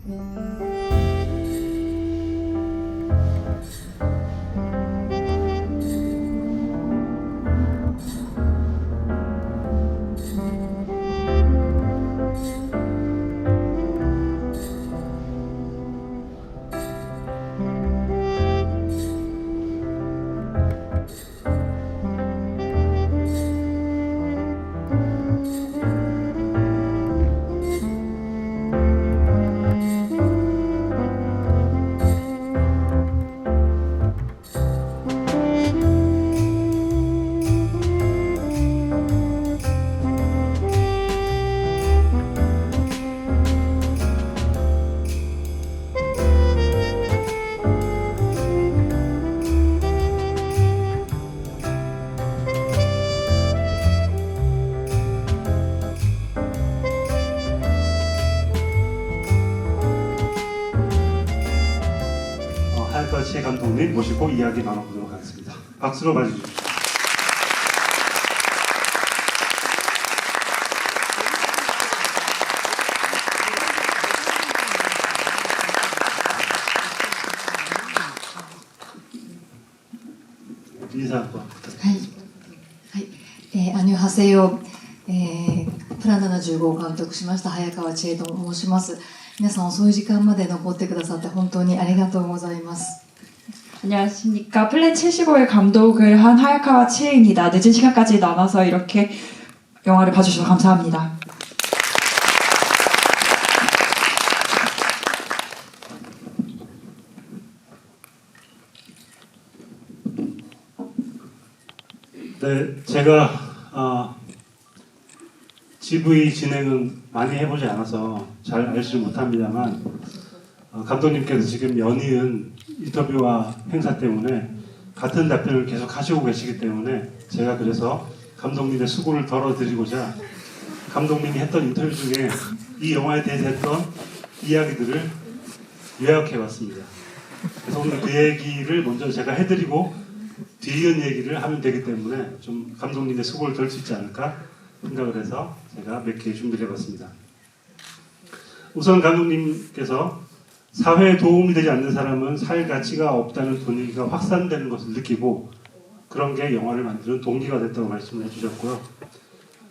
하야카와 감독님 모시고 이야기 나눠보도록 하겠습니다. 박수로 맞이해주십시오. 인사 한번 부탁드립니다. はい、アニョハセヨ、プラ75を監督しました早川千恵と申します。皆さん遅い時間まで残ってくださって本当にありがとうございます。 안녕하십니까. 플랜 75의 감독을 한 하야카와 치에입니다. 늦은 시간까지 남아서 이렇게 영화를 봐주셔서 감사합니다. 네, 제가 GV 진행은 많이 해보지 않아서 잘 알지 못합니다만 감독님께서 지금 연이은 인터뷰와 행사 때문에 같은 답변을 계속 하시고 계시기 때문에 제가 그래서 감독님의 수고를 덜어드리고자 감독님이 했던 인터뷰 중에 이 영화에 대해서 했던 이야기들을 요약해봤습니다. 그래서 오늘 그 얘기를 먼저 제가 해드리고 뒤이은 얘기를 하면 되기 때문에 좀 감독님의 수고를 덜 수 있지 않을까 생각을 해서 제가 몇 개 준비를 해봤습니다. 우선 감독님께서 사회에 도움이 되지 않는 사람은 살 가치가 없다는 분위기가 확산되는 것을 느끼고 그런 게 영화를 만드는 동기가 됐다고 말씀을 해주셨고요.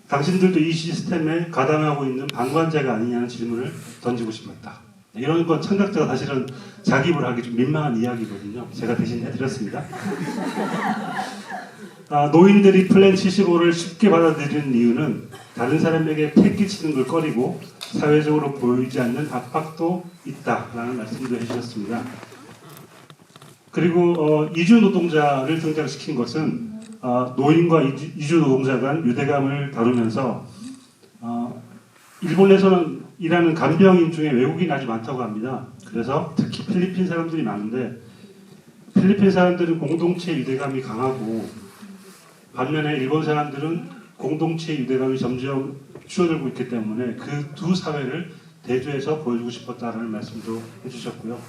당신들도 이 시스템에 가담하고 있는 방관자가 아니냐는 질문을 던지고 싶었다. 이런 건 창작자가 사실은 자기입을 하기 좀 민망한 이야기거든요. 제가 대신 해드렸습니다. 노인들이 플랜 75를 쉽게 받아들이는 이유는 다른 사람에게 패기치는 걸 꺼리고 사회적으로 보이지 않는 압박도 있다라는 말씀도 해주셨습니다. 그리고 이주 노동자를 등장시킨 것은 노인과 이주 노동자 간 유대감을 다루면서 일본에서는 일하는 간병인 중에 외국인이 아주 많다고 합니다. 그래서 특히 필리핀 사람들이 많은데 필리핀 사람들은 공동체 유대감이 강하고 반면에 일본 사람들은 공동체 유대감이 점점 줄어들고 있기 때문에 그 두 사회를 대조해서 보여주고 싶었다는 말씀도 해주셨고요.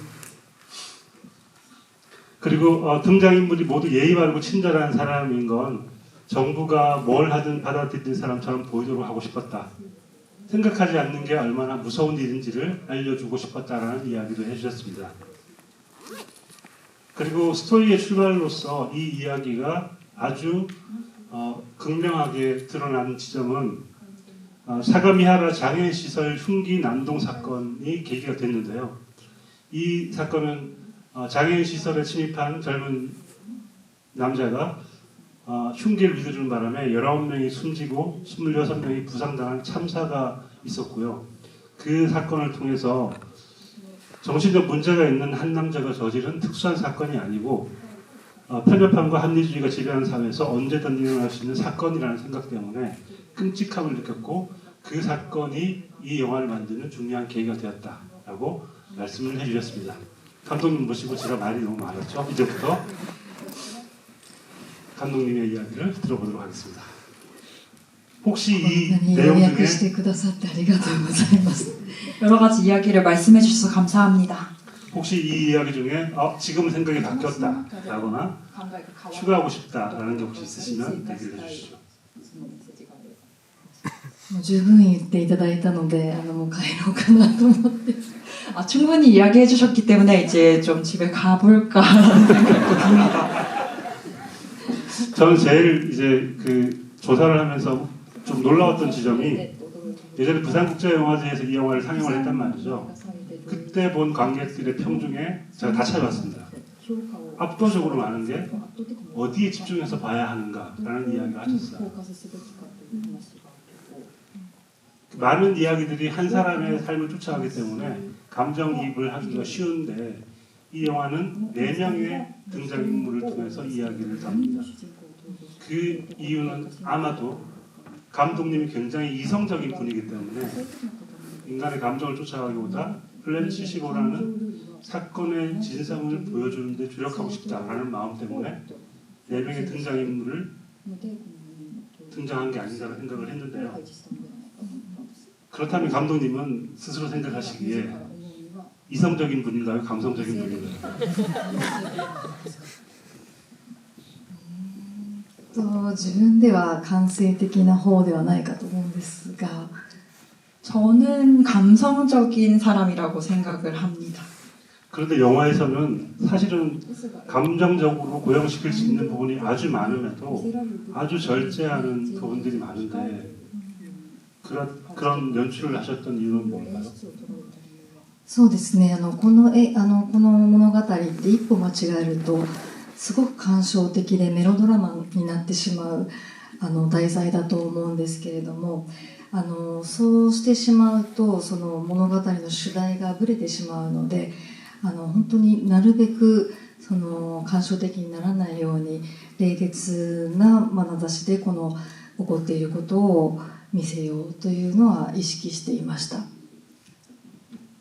그리고 등장인물이 모두 예의 바르고 친절한 사람인 건 정부가 뭘 하든 받아들이는 사람처럼 보이도록 하고 싶었다. 생각하지 않는 게 얼마나 무서운 일인지를 알려주고 싶었다라는 이야기도 해주셨습니다. 그리고 스토리의 출발로서 이 이야기가 아주 극명하게 드러난 지점은 사가미하라 장애인시설 흉기 난동 사건이 계기가 됐는데요. 이 사건은 장애인시설에 침입한 젊은 남자가 흉기를 휘두르는 바람에 19명이 숨지고 26명이 부상당한 참사가 있었고요. 그 사건을 통해서 정신적 문제가 있는 한 남자가 저지른 특수한 사건이 아니고 편협함과 합리주의가 지배하는 사회에서 언제든 일어날 수 있는 사건이라는 생각 때문에 끔찍함을 느꼈고 그 사건이 이 영화를 만드는 중요한 계기가 되었다라고 말씀을 해주셨습니다. 감독님 모시고 제가 말이 너무 많았죠. 이제부터 감독님의 이야기를 들어보도록 하겠습니다. 혹시 이 내용 중에 여러 가지 이야기를 말씀해 주셔서 감사합니다. 혹시 이 이야기 중에 지금 생각이 바뀌었다라거나 추가하고 싶다라는 게 혹시 있으시면 얘기를 해주시죠. もう十分言っていただいたのでもう帰ろうかなと思って 충분히 이야기해 주셨기 때문에 이제 좀 집에 가볼까라는 생각도 듭니다. 저는 제일 이제 그 조사를 하면서 좀 놀라웠던 지점이 예전에 부산국제영화제에서 이 영화를 상영을 했단 말이죠. 그때 본 관객들의 평 중에 제가 다 찾아봤습니다. 압도적으로 많은 게 어디에 집중해서 봐야 하는가라는 이야기를 하셨어요. 많은 이야기들이 한 사람의 삶을 쫓아가기 때문에 감정이입을 하기가 쉬운데 이 영화는 4명의 등장인물을 통해서 이야기를 다룹니다. 그 이유는 아마도 감독님이 굉장히 이성적인 분이기 때문에 인간의 감정을 쫓아가기보다 플랜 75라는 사건의 진상을 보여주는 데 주력하고 싶다라는 마음 때문에 4명의 등장인물을 등장한 게 아닌가라는 생각을 했는데요. 그렇다면 감독님은 스스로 생각하시기에 이성적인 분인가요? 감성적인 분인가요? 自分では感性的な方ではないかと思うんですが 저는 감성적인 사람이라고 생각을 합니다. 그런데 영화에서는 사실은 감정적으로 고용시킬 수 있는 부분이 아주 많음에도 아주 절제하는 부분들이 많은데 그런 연출을 하셨던 이유는 뭘까요? そうですねこの物語って一歩間違えるとすごく感傷的でメロドラマになってしまう題材だと思うんですけれどもそうしてしまうとその物語の主題がぶれてしまうので本当になるべくその感傷的にならないように冷徹な眼差しでこの起こっていることを見せようというのは意識していました。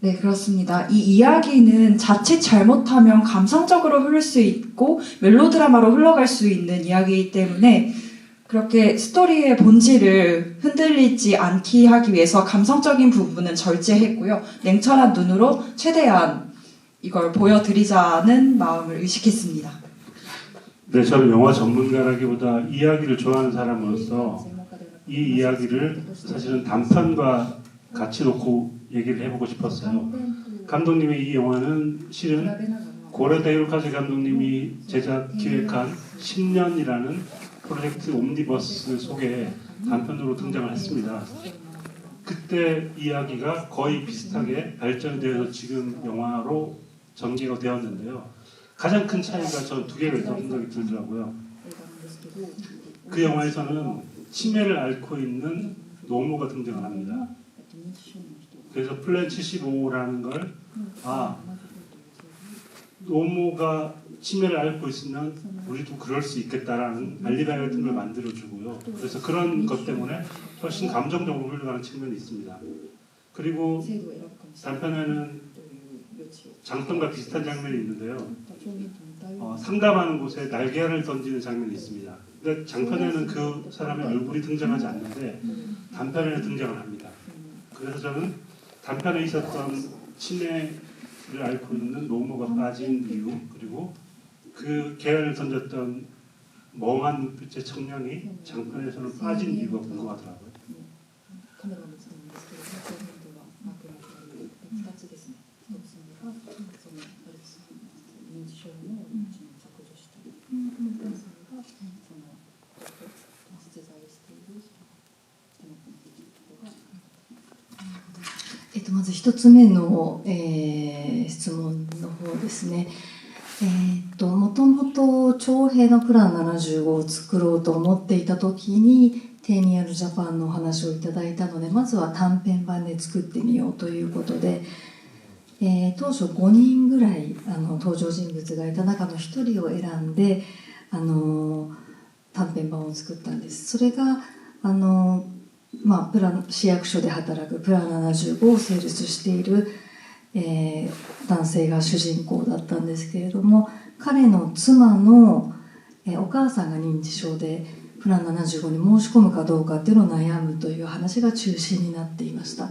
네, 그렇습니다. 이 이야기는 자칫 잘못하면 감성적으로 흐를 수 있고 멜로드라마로 흘러갈 수 있는 이야기이기 때문에 그렇게 스토리의 본질을 흔들리지 않게 하기 위해서 감성적인 부분은 절제했고요. 냉철한 눈으로 최대한 이걸 보여드리자는 마음을 의식했습니다. 네, 저는 영화 전문가라기보다 이야기를 좋아하는 사람으로서 이 이야기를 사실은 단편과 같이 놓고 얘기를 해보고 싶었어요. 감독님의 이 영화는 실은 고레다 히로카즈 감독님이 제작 기획한 10년이라는 프로젝트 옴니버스 속에 단편으로 등장을 했습니다. 그때 이야기가 거의 비슷하게 발전되어서 지금 영화로 전개가 되었는데요. 가장 큰 차이가 전 2개가 있다고 생각이 들더라고요. 그 영화에서는 치매를 앓고 있는 노모가 등장을 합니다. 그래서 플랜 75라는 걸 노모가 치매를 앓고 있으면 우리도 그럴 수 있겠다라는 알리바이 같은 걸 만들어주고요. 그래서 그런 것 때문에 훨씬 감정적으로 흘러가는 측면이 있습니다. 그리고 단편에는 장편과 비슷한 장면이 있는데요. 상담하는 곳에 날개를 던지는 장면이 있습니다. 근데 장편에는 그 사람의 얼굴이 등장하지 않는데 단편에는 등장을 합니다. 그래서 저는 단편에 있었던 치매를 앓고 있는 노모가 빠진 이유 그리고 그 계란을 던졌던 멍한 눈빛의 청년이 장편에서는 빠진 이유가 궁금하더라고요.まず1つ目の、質問の方ですね。もともと長編のプラン75を作ろうと思っていた時にテニアルジャパンのお話をいただいたのでまずは短編版で作ってみようということで、当初5人ぐらい登場人物がいた中の1人を選んで短編版を作ったんです。それが市役所で働くプラン75を成立している、男性が主人公だったんですけれども彼の妻の、お母さんが認知症でプラン75に申し込むかどうかっていうのを悩むという話が中心になっていました。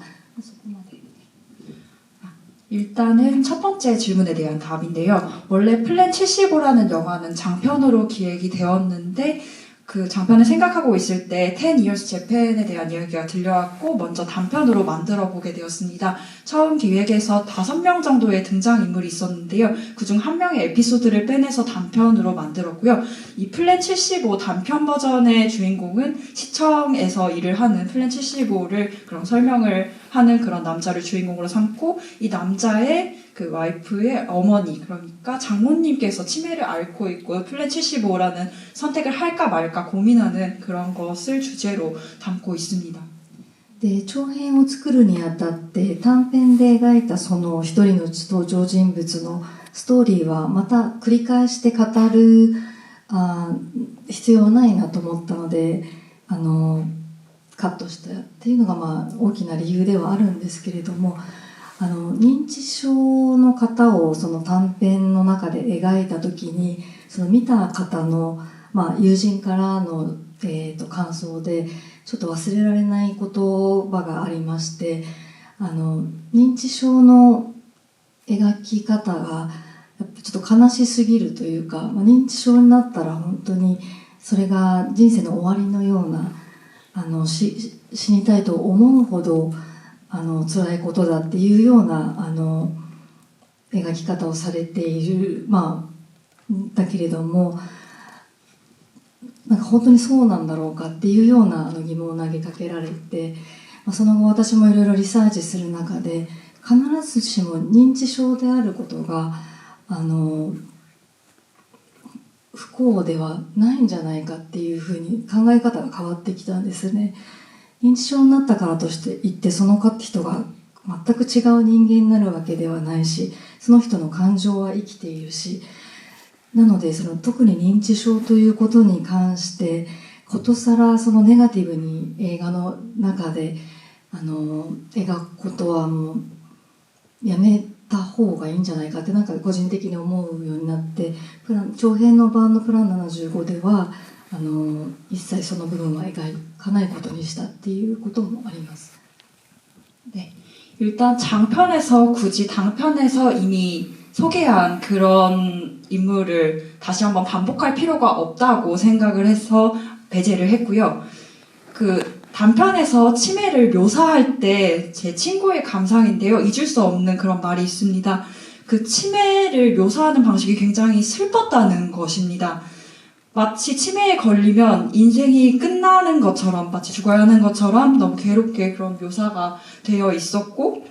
일단은 첫 번째 질문에 대한 답인데요. 원래 플랜 75라는 영화는 장편으로 기획이 되었는데 그 장편을 생각하고 있을 때 10 Years Japan에 대한 이야기가 들려왔고 먼저 단편으로 만들어 보게 되었습니다. 처음 기획에서 5명 정도의 등장인물이 있었는데요. 그중 1명의 에피소드를 빼내서 단편으로 만들었고요. 이 플랜 75 단편 버전의 주인공은 시청에서 일을 하는 플랜 75를 그런 설명을 하는 그런 남자를 주인공으로 삼고 이 남자의 그 와이프의 어머니, 그러니까 장모님께서 치매를 앓고 있고 플랜 75라는 선택을 할까 말까 고민하는 그런 것을 주제로 담고 있습니다. で長編を作るにあたって短編で描いたその一人の登場人物のストーリーはまた繰り返して語る必要はないなと思ったのでカットしたっていうのがまあ大きな理由ではあるんですけれども認知症の方をその短編の中で描いた時にその見た方の、まあ、友人からの、感想でちょっと忘れられない言葉がありまして認知症の描き方がやっぱちょっと悲しすぎるというか、まあ、認知症になったら本当にそれが人生の終わりのような死にたいと思うほど辛いことだっていうような描き方をされている、まあ、だけれどもなんか本当にそうなんだろうかっていうような疑問を投げかけられて、まあ、その後私もいろいろリサーチする中で必ずしも認知症であることが不幸ではないんじゃないかっていうふうに考え方が変わってきたんですね。認知症になったからとして言ってその人が全く違う人間になるわけではないしその人の感情は生きているしなので特に認知症ということに関してことさらそのネガティブに映画の中で描くことはもうやめた方がいいんじゃないかってなんか個人的に思うようになって長編の版のプラン75では一切その部分は描かないことにしたっていうこともあります。 네, 일단 장편에서 굳이 단편에서 이미 소개한 그런 인물을 다시 한번 반복할 필요가 없다고 생각을 해서 배제를 했고요. 그 단편에서 치매를 묘사할 때 제 친구의 감상인데요. 잊을 수 없는 그런 말이 있습니다. 그 치매를 묘사하는 방식이 굉장히 슬펐다는 것입니다. 마치 치매에 걸리면 인생이 끝나는 것처럼 마치 죽어야 하는 것처럼 너무 괴롭게 그런 묘사가 되어 있었고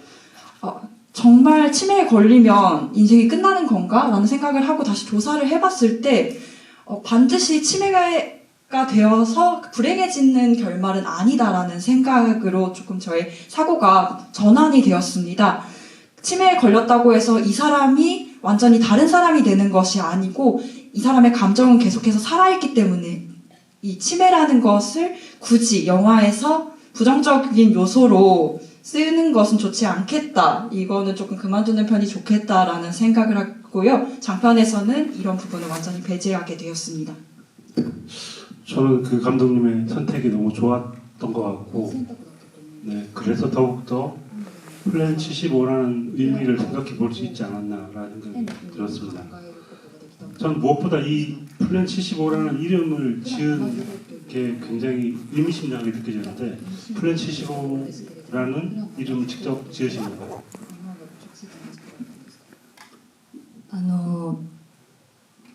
정말 치매에 걸리면 인생이 끝나는 건가? 라는 생각을 하고 다시 조사를 해봤을 때 반드시 치매가 되어서 불행해지는 결말은 아니다라는 생각으로 조금 저의 사고가 전환이 되었습니다. 치매에 걸렸다고 해서 이 사람이 완전히 다른 사람이 되는 것이 아니고 이 사람의 감정은 계속해서 살아있기 때문에 이 치매라는 것을 굳이 영화에서 부정적인 요소로 쓰는 것은 좋지 않겠다. 이거는 조금 그만두는 편이 좋겠다라는 생각을 하고요. 장편에서는 이런 부분을 완전히 배제하게 되었습니다. 저는 그 감독님의 선택이 너무 좋았던 것 같고 네, 그래서 더욱더 플랜 75라는 의미를 생각해 볼 수 있지 않았나라는 생각이 들었습니다. 전 무엇보다 이 플랜 75라는 이름을 지은 게 굉장히 의미심장하게 느껴졌는데 플랜 75라는 이름을 직접 지으신 건가요?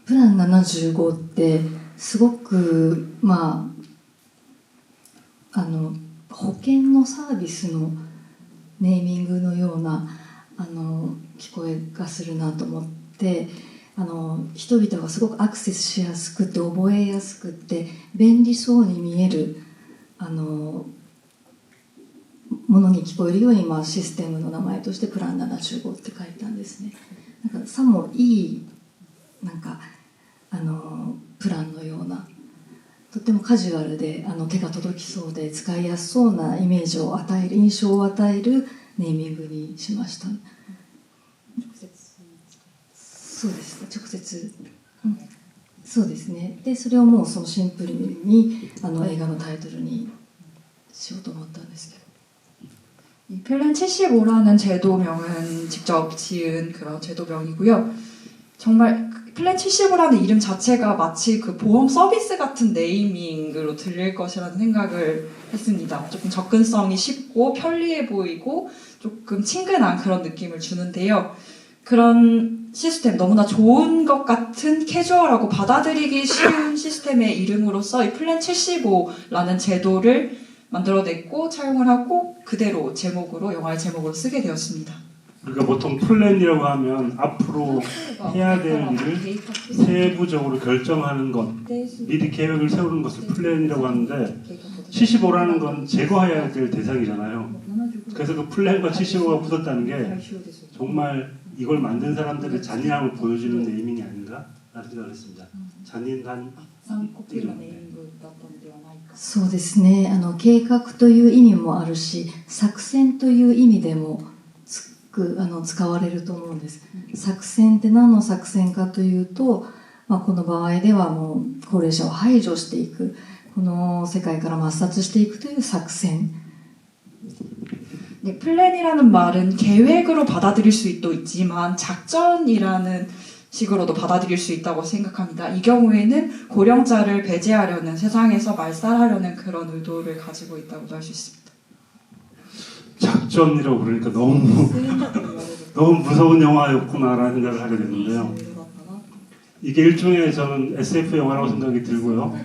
プラン75ってすごくまあ保険のサービスのネーミングのような聞こえがするなと思って人々がすごくアクセスしやすくて覚えやすくて便利そうに見えるものに聞こえるように、システムの名前としてプラン75って書いたんですね。なんかさもいいなんかプランのようなとってもカジュアルで手が届きそうで使いやすそうなイメージを与える印象を与えるネーミングにしました。そうです直接、そうですね。でそれをもうそのシンプルに映画のタイトルにしようと思ったんですけど。 이 플랜 75라는 제도명은 직접 지은 그런 제도명이고요. 정말 플랜 75라는 이름 자체가 마치 그 보험 서비스 같은 네이밍으로 들릴 것이라는 생각을 했습니다. 조금 접근성이 쉽고 편리해 보이고 조금 친근한 그런 느낌을 주는데요. 그런 시스템, 너무나 좋은 것 같은 캐주얼하고 받아들이기 쉬운 시스템의 이름으로써 이 플랜 75라는 제도를 만들어냈고 차용을 하고 그대로 제목으로, 영화의 제목으로 쓰게 되었습니다. 그러니까 보통 플랜이라고 하면 앞으로 해야 될 일을 세부적으로 결정하는 것, 미리 계획을 세우는 것을 플랜이라고 하는데 75라는 건 제거해야 될 대상이잖아요. 그래서 그 플랜과 75가 붙었다는 게 정말 이걸 만든 사람들의 잔인함을 보여주는 네이밍이 아닌가? 라는 생각을 했습니다. 잔인한 이름. そうですね。計画という意味もあるし、作戦という意味でも使われると思うんです。作戦って何の作戦かというと、この場合ではもう高齢者を排除していく、この世界から抹殺していくという作戦。 네, 플랜이라는 말은 계획으로 받아들일 수도 있지만 작전이라는 식으로도 받아들일 수 있다고 생각합니다. 이 경우에는 고령자를 배제하려는, 세상에서 말살하려는 그런 의도를 가지고 있다고도 할 수 있습니다. 작전이라고 그러니까 너무 무서운 영화였구나라는 생각을 하게 됐는데요. 이게 일종의 저는 SF 영화라고 생각이 들고요.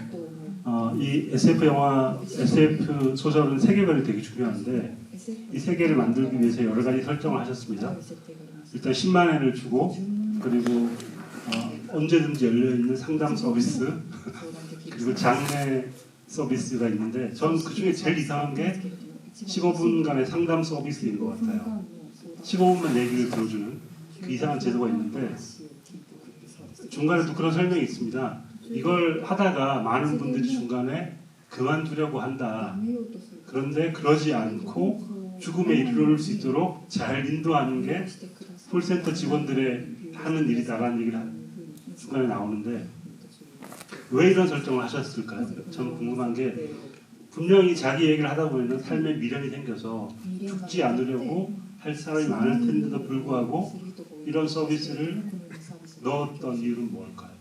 이 SF 영화, SF 소설은 세계관이 되게 중요한데 이 세계를 만들기 위해서 여러 가지 설정을 하셨습니다. 일단 10만 엔을 주고 그리고 언제든지 열려있는 상담 서비스 그리고 장례 서비스가 있는데 전 그중에 제일 이상한 게 15분간의 상담 서비스인 것 같아요. 15분만 얘기를 들어주는 그 이상한 제도가 있는데 중간에 또 그런 설명이 있습니다. 이걸 하다가 많은 분들이 중간에 그만두려고 한다. 그런데 그러지 않고 죽음에 이르를 수 있도록 잘 인도하는 게 콜센터 직원들의 하는 일이다라는 얘기를 중간에 나오는데 왜 이런 설정을 하셨을까요? 저는 궁금한 게 분명히 자기 얘기를 하다 보면 삶에 미련이 생겨서 죽지 않으려고 할 사람이 많을 텐데도 불구하고 이런 서비스를 넣었던 이유는 뭘까요?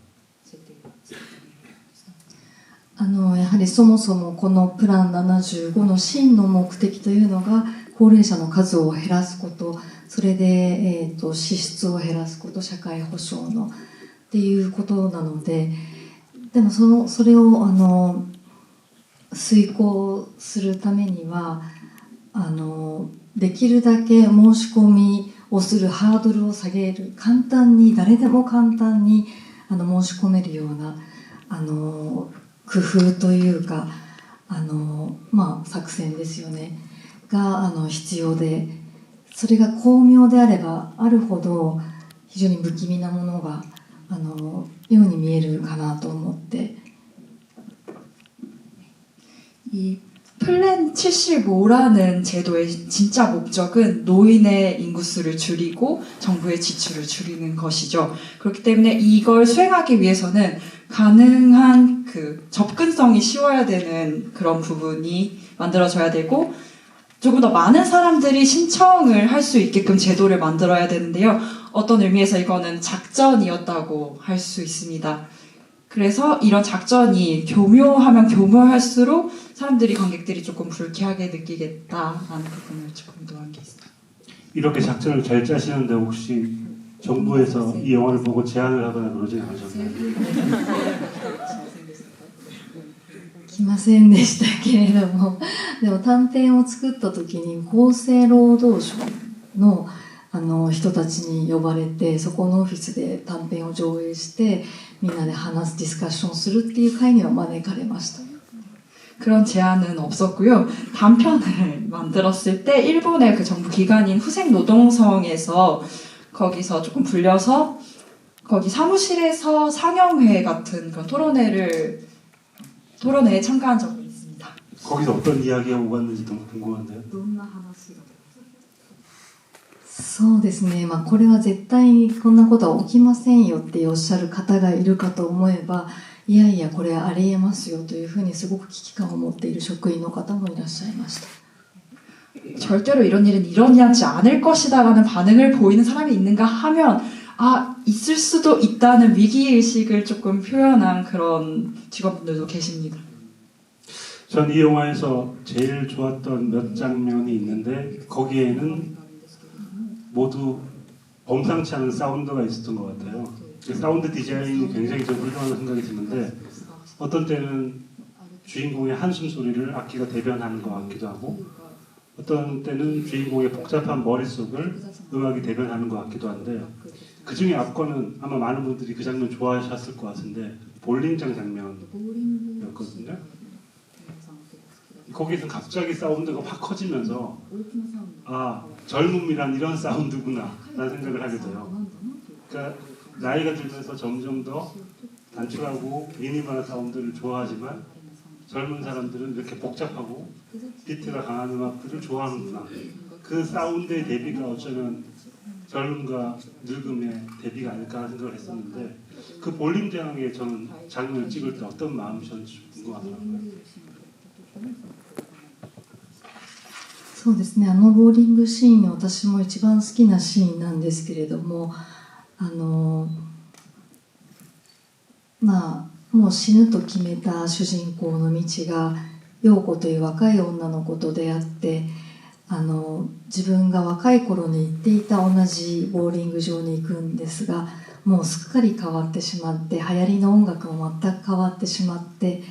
やはりそもそもこのプラン75の真の目的というのが高齢者の数を減らすこと、それで、支出を減らすこと、社会保障のっていうことなので、でもそれを遂行するためにはできるだけ申し込みをするハードルを下げる、簡単に誰でも簡単に申し込めるような工夫というか作戦ですよねが必要で、それが巧妙であればあるほど非常に不気味なものがように見えるかなと思って。 이 플랜 75라는 제도의 진짜 목적은 노인의 인구수를 줄이고 정부의 지출을 줄이는 것이죠. 그렇기 때문에 이걸 수행하기 위해서는 가능한 그 접근성이 쉬워야 되는 그런 부분이 만들어져야 되고 조금 더 많은 사람들이 신청을 할 수 있게끔 제도를 만들어야 되는데요. 어떤 의미에서 이거는 작전이었다고 할 수 있습니다. 그래서 이런 작전이 교묘하면 교묘할수록 사람들이, 관객들이 조금 불쾌하게 느끼겠다라는 부분을 조금 노한 게 있습니다. 이렇게 작전을 잘 짜시는데 혹시 정부에서 이 영화를 보고 제안을 하거나 그러지 않으셨나요? 来ませんでしたけれども、でも短編を作った時に厚生労働省の人たちに呼ばれて、そこのオフィスで短編を上映してみんなで話すディスカッションするっていう会には招かれました。 그런 제안은 없었고요. 단편을 만들었을 때 일본의 그 정부 기관인 후생노동성에서 거기서 조금 불려서 거기 사무실에서 상영회 같은 그런 토론회에 참가한 적이 있습니다. 거기서 어떤 이야기가 오갔는지 너무 궁금한데요. そうですね、これは絶対にこんなことは起きませんよっておっしゃる方がいるかと思えば、いやいやこれはありえますよというふうにすごく危機感を持っている職員の方もいらっしゃいました。 절대로 이런 일은 일어나지 않을 것이다라는 반응을 보이는 사람이 있는가 하면 있을 수도 있다는 위기의식을 조금 표현한 그런 직원분들도 계십니다. 전 이 영화에서 제일 좋았던 몇 장면이 있는데 거기에는 모두 범상치 않은 사운드가 있었던 것 같아요. 그 사운드 디자인이 굉장히 좀 훌륭하다고 생각이 드는데 어떤 때는 주인공의 한숨 소리를 악기가 대변하는 것 같기도 하고 어떤 때는 주인공의 복잡한 머릿속을 음악이 대변하는 것 같기도 한데 그 중에 앞거는 아마 많은 분들이 그 장면 좋아하셨을 것 같은데 볼링장 장면이었거든요. 거기서 갑자기 사운드가 확 커지면서 젊음이란 이런 사운드구나 라는 생각을 하게 돼요. 그러니까 나이가 들면서 점점 더 단출하고 미니멀한 사운드를 좋아하지만 젊은 사람들은 이렇게 복잡하고 비트가 강한 음악들을 좋아하는구나. 그 사운드의 대비가 어쩌면 젊음과 늙음의 대비가 아닐까 하는 생각을 했었는데 그 볼링장의 저는 장면을 찍을 때 어떤 마음이셨는지 궁금하더라고요. そうですね、ボーリングシーン、私も一番好きなシーンなんですけれども、もう死ぬと決めた主人公の道が陽子という若い女の子と出会って、自分が若い頃に行っていた同じボーリング場に行くんですが、もうすっかり変わってしまって、流行りの音楽も全く変わってしまって、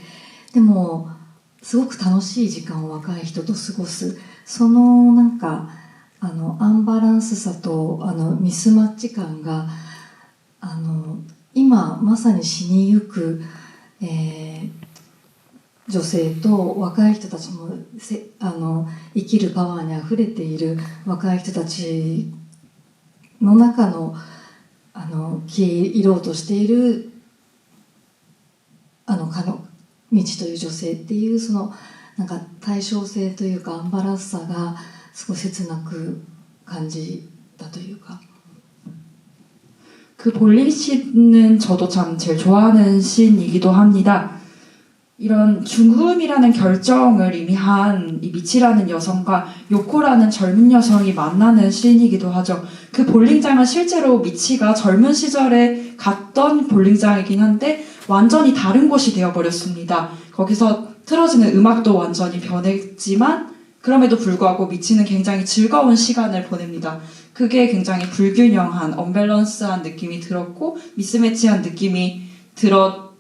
でもすごく楽しい時間を若い人と過ごす、そのなんかアンバランスさとミスマッチ感が今まさに死にゆく、女性と若い人たちも生きるパワーにあふれている若い人たちの中の消え入ろうとしている道という女性っていうそのなんか対称性というかアンバランスさがすごい切なく感じたというか。 그 볼링 씬은 저도 참 제일 좋아하는 씬이기도 합니다. 이런 죽음이라는 결정을 이미 한 이 미치라는 여성과 요코라는 젊은 여성이 만나는 씬이기도 하죠. 그 볼링장은 실제로 미치가 젊은 시절에 갔던 볼링장이긴 한데 완전히 다른 곳이 되어버렸습니다. 거기서 틀어지는 음악도 완전히 변했지만 그럼에도 불구하고 미치는 굉장히 즐거운 시간을 보냅니다. 그게 굉장히 불균형한, 언밸런스한 느낌이 들었고 미스매치한 느낌이 들었습니다.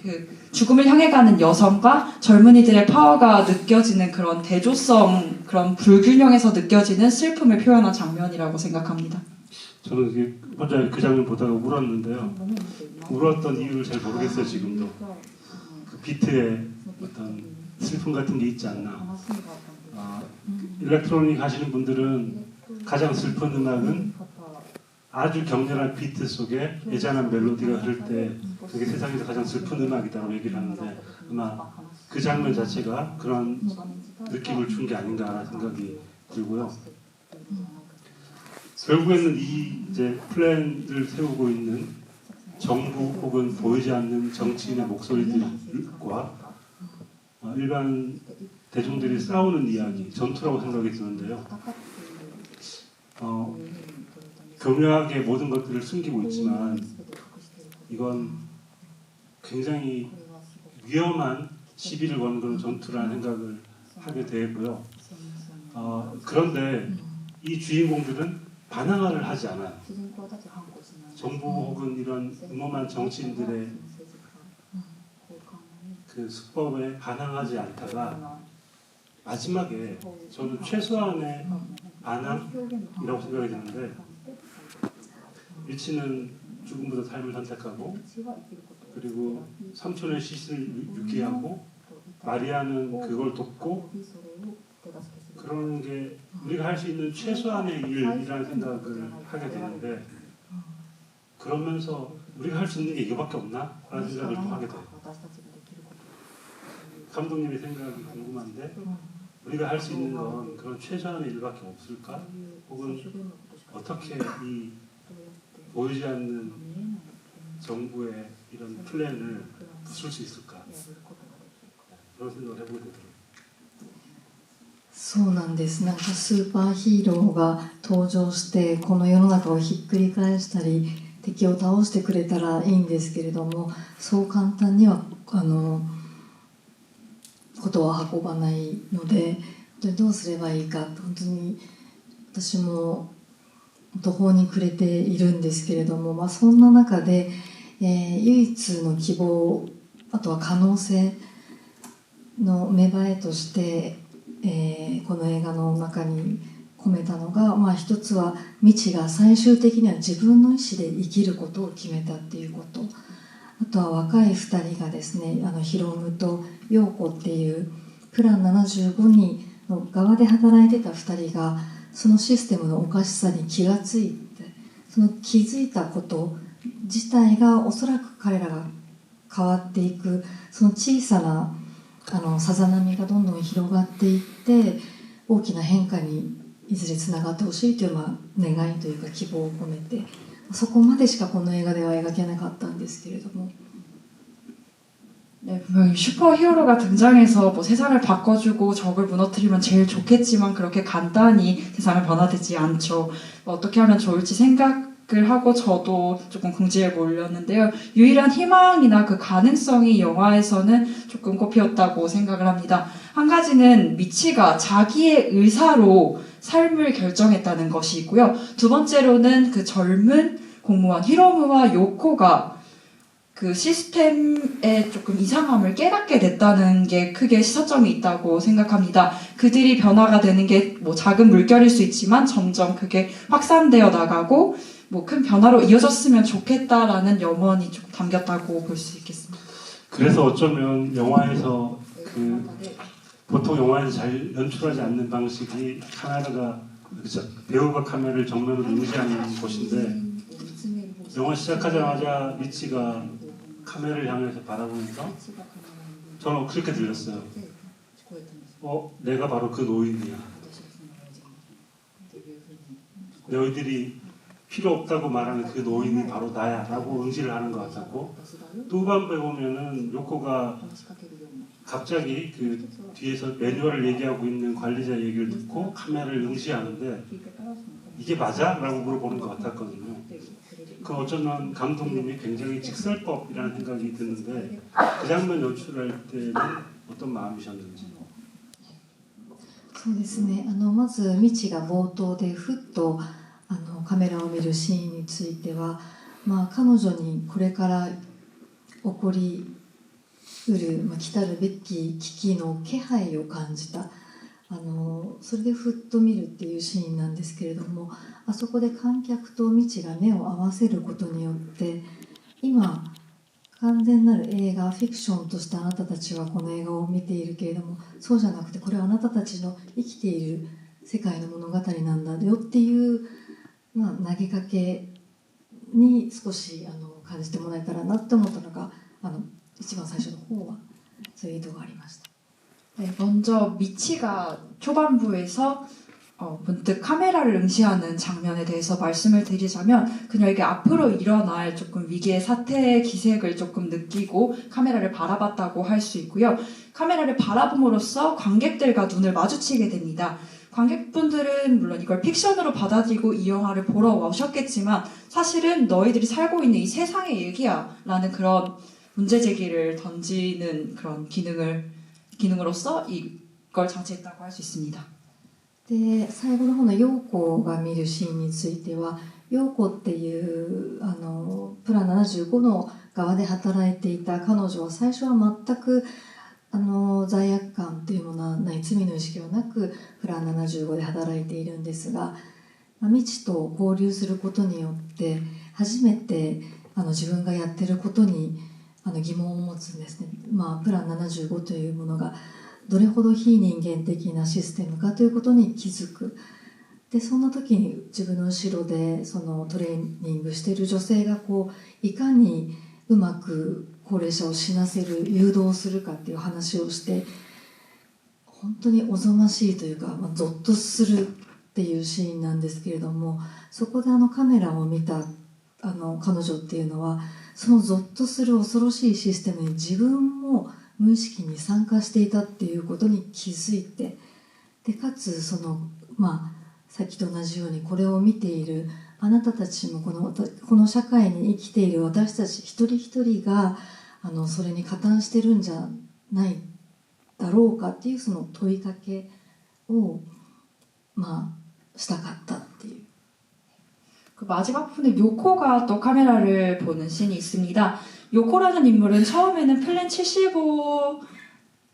그 죽음을 향해 가는 여성과 젊은이들의 파워가 느껴지는 그런 대조성, 그런 불균형에서 느껴지는 슬픔을 표현한 장면이라고 생각합니다. 저는 혼자 그 장면 보다가 울었는데요. 울었던 이유를 잘 모르겠어요. 지금도 그 비트에 어떤 슬픔 같은 게 있지 않나. 일렉트로닉 하시는 분들은 가장 슬픈 음악은 아주 격렬한 비트 속에 애잔한 멜로디가 흐를 때 그게 세상에서 가장 슬픈 음악이라고 얘기를 하는데 아마 그 장면 자체가 그런 느낌을 준 게 아닌가 하는 생각이 들고요. 결국에는 이 이제 플랜을 세우고 있는 정부 혹은 보이지 않는 정치인의 목소리들과 일반 대중들이 싸우는 이야기, 전투라고 생각이 드는데요. 교묘하게 모든 것들을 숨기고 있지만 이건 굉장히 위험한 시비를 거는 그런 전투라는 생각을 하게 되고요. 그런데 이 주인공들은 반항을 하지 않아요. 정부 혹은 이런 음험한 정치인들의 그 수법에 반항하지 않다가 마지막에 저는 최소한의 반항이라고 생각이 드는데 미치는 죽음보다 삶을 선택하고 그리고 삼촌의 시신을 유기하고 마리아는 그걸 돕고 그런 게 우리가 할 수 있는 최소한의 일이라는 생각을 하게 되는데 그러면서 우리가 할 수 있는 게 이거밖에 없나? 라는 생각을 또 하게 돼요. 감독님의 생각이 궁금한데 우리가 할 수 있는 건 그런 최소한의 일밖에 없을까? 혹은 어떻게 이 보이지 않는 정부의 이런 플랜을 부술 수 있을까? 그런 생각을 해보게 되더라고요. そうなんです。なんかスーパーヒーローが登場してこの世の中をひっくり返したり敵を倒してくれたらいいんですけれども、そう簡単にはことは運ばないので、本当にどうすればいいか、本当に私も途方に暮れているんですけれども、そんな中で、唯一の希望、あとは可能性の芽生えとして、この映画の中に込めたのが、一つは未知が最終的には自分の意思で生きることを決めたっていうこと、あとは若い2人がですね、ヒロムとヨーコっていうプラン75にの側で働いてた2人がそのシステムのおかしさに気がついて、その気づいたこと自体がおそらく彼らが変わっていく、その小さなさざ波がどんどん広がっていって大きな変化にいずれつながってほしいという、願いというか希望を込めて、そこまでしかこの映画では描けなかったんですけれども。 네, 분명히 슈퍼히어로가 등장해서 뭐 세상을 바꿔주고 적을 무너뜨리면 제일 좋겠지만 그렇게 간단히 세상을 변화되지 않죠. 뭐 어떻게 하면 좋을지 생각을 하고 저도 조금 궁지에 몰렸는데요. 유일한 희망이나 그 가능성이 영화에서는 조금 꼽혔다고 생각을 합니다. 한 가지는 미치가 자기의 의사로 삶을 결정했다는 것이 있고요. 두 번째로는 그 젊은 공무원 히로무와 요코가 그 시스템의 조금 이상함을 깨닫게 됐다는 게 크게 시사점이 있다고 생각합니다. 그들이 변화가 되는 게 뭐 작은 물결일 수 있지만 점점 그게 확산되어 나가고 뭐 큰 변화로 이어졌으면 좋겠다라는 염원이 좀 담겼다고 볼 수 있겠습니다. 그래서 어쩌면 영화에서 보통 영화에서 잘 연출하지 않는 방식이 카메라가 배우가 카메라를 정면으로 응시하는 곳인데, 영화 시작하자마자 미치가 카메라를 향해서 바라보면서 저는 그렇게 들렸어요. 내가 바로 그 노인이야. 너희들이 필요 없다고 말하는 그 노인이 바로 나야 라고 응시를 하는 것 같았고, 또 후반부에 보면은 요코가 갑자기 그 뒤에서 매뉴얼을 얘기하고 있는 관리자 얘기를 듣고 카메라를 응시하는데 이게 맞아? 라고 물어보는 것 같았거든요. 그 어쩌면 감독님이 굉장히 직설법이라는 생각이 드는데, 그 장면 연출할 때는 어떤 마음이셨는지. そうですね、まず未知が冒頭でふっとカメラを見るシーンについては、彼女にこれから起こりうる、来たるべき危機の気配を感じた。それでふっと見るっていうシーンなんですけれども、あそこで観客と未知が目を合わせることによって、今完全なる映画フィクションとしてあなたたちはこの映画を見ているけれども、そうじゃなくてこれはあなたたちの生きている世界の物語なんだよっていう、投げかけに少し感じてもらえたらなって思ったのが一番最初の方はそういう意図がありました。 네, 먼저 미치가 초반부에서 문득 카메라를 응시하는 장면에 대해서 말씀을 드리자면, 그녀에게 앞으로 일어날 조금 위기의 사태의 기색을 조금 느끼고 카메라를 바라봤다고 할 수 있고요. 카메라를 바라봄으로써 관객들과 눈을 마주치게 됩니다. 관객분들은 물론 이걸 픽션으로 받아들이고 이 영화를 보러 오셨겠지만 사실은 너희들이 살고 있는 이 세상의 얘기야 라는 그런 문제제기를 던지는 그런 기능으로서 이걸 장치했다고 할 수 있습니다. で最後の方の陽子が見るシーンについては、陽子っていうプラン75の側で働いていた彼女は最初は全く罪悪感っていうものはない、罪の意識はなくプラン75で働いているんですが、未知と交流することによって初めて自分がやってることに疑問を持つんですね。プラン75というものがどれほど非人間的なシステムかということに気づく。でそんな時に自分の後ろでそのトレーニングしている女性がいかにうまく高齢者を死なせる誘導するかっていう話をして、本当におぞましいというか、ゾッとするっていうシーンなんですけれども、そこでカメラを見た彼女っていうのはそのゾッとする恐ろしいシステムに自分も無意識に参加していたっていうことに気づいて、でかつそのさっきと同じようにこれを見ているあなたたちもこの社会に生きている私たち一人一人がそれに加担してるんじゃないだろうかっていうその問いかけをしたかったっていう。 그 마지막 부분에 요코가 또 카메라를 보는 씬이 있습니다. 요코라는 인물은 처음에는 플랜 75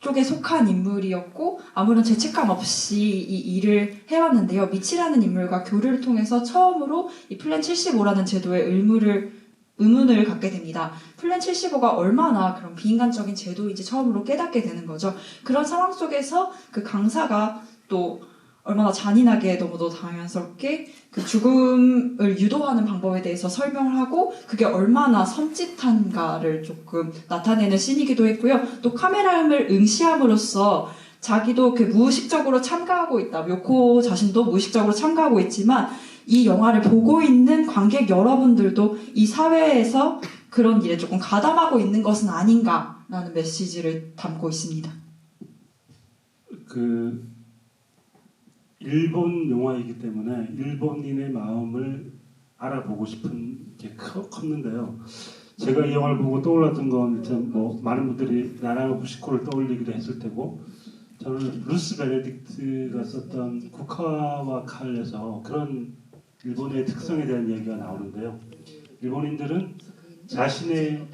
쪽에 속한 인물이었고 아무런 죄책감 없이 이 일을 해왔는데요. 미치라는 인물과 교류를 통해서 처음으로 이 플랜 75라는 제도에 의문을 갖게 됩니다. 플랜 75가 얼마나 그런 비인간적인 제도인지 처음으로 깨닫게 되는 거죠. 그런 상황 속에서 그 강사가 또 얼마나 잔인하게 너무도 당연스럽게 그 죽음을 유도하는 방법에 대해서 설명을 하고 그게 얼마나 섬찟한가를 조금 나타내는 씬이기도 했고요. 또 카메라음을 응시함으로써 자기도 그 무의식적으로 참가하고 있다. 요코 자신도 무의식적으로 참가하고 있지만 이 영화를 보고 있는 관객 여러분들도 이 사회에서 그런 일에 조금 가담하고 있는 것은 아닌가라는 메시지를 담고 있습니다. 일본 영화이기 때문에 일본인의 마음을 알아보고 싶은 게 컸는데요. 제가 이 영화를 보고 떠올랐던 건 일단 많은 분들이 나라노 부시코를 떠올리기도 했을 테고 저는 루스 베네딕트가 썼던 국화와 칼에서 그런 일본의 특성에 대한 얘기가 나오는데요. 일본인들은 자신의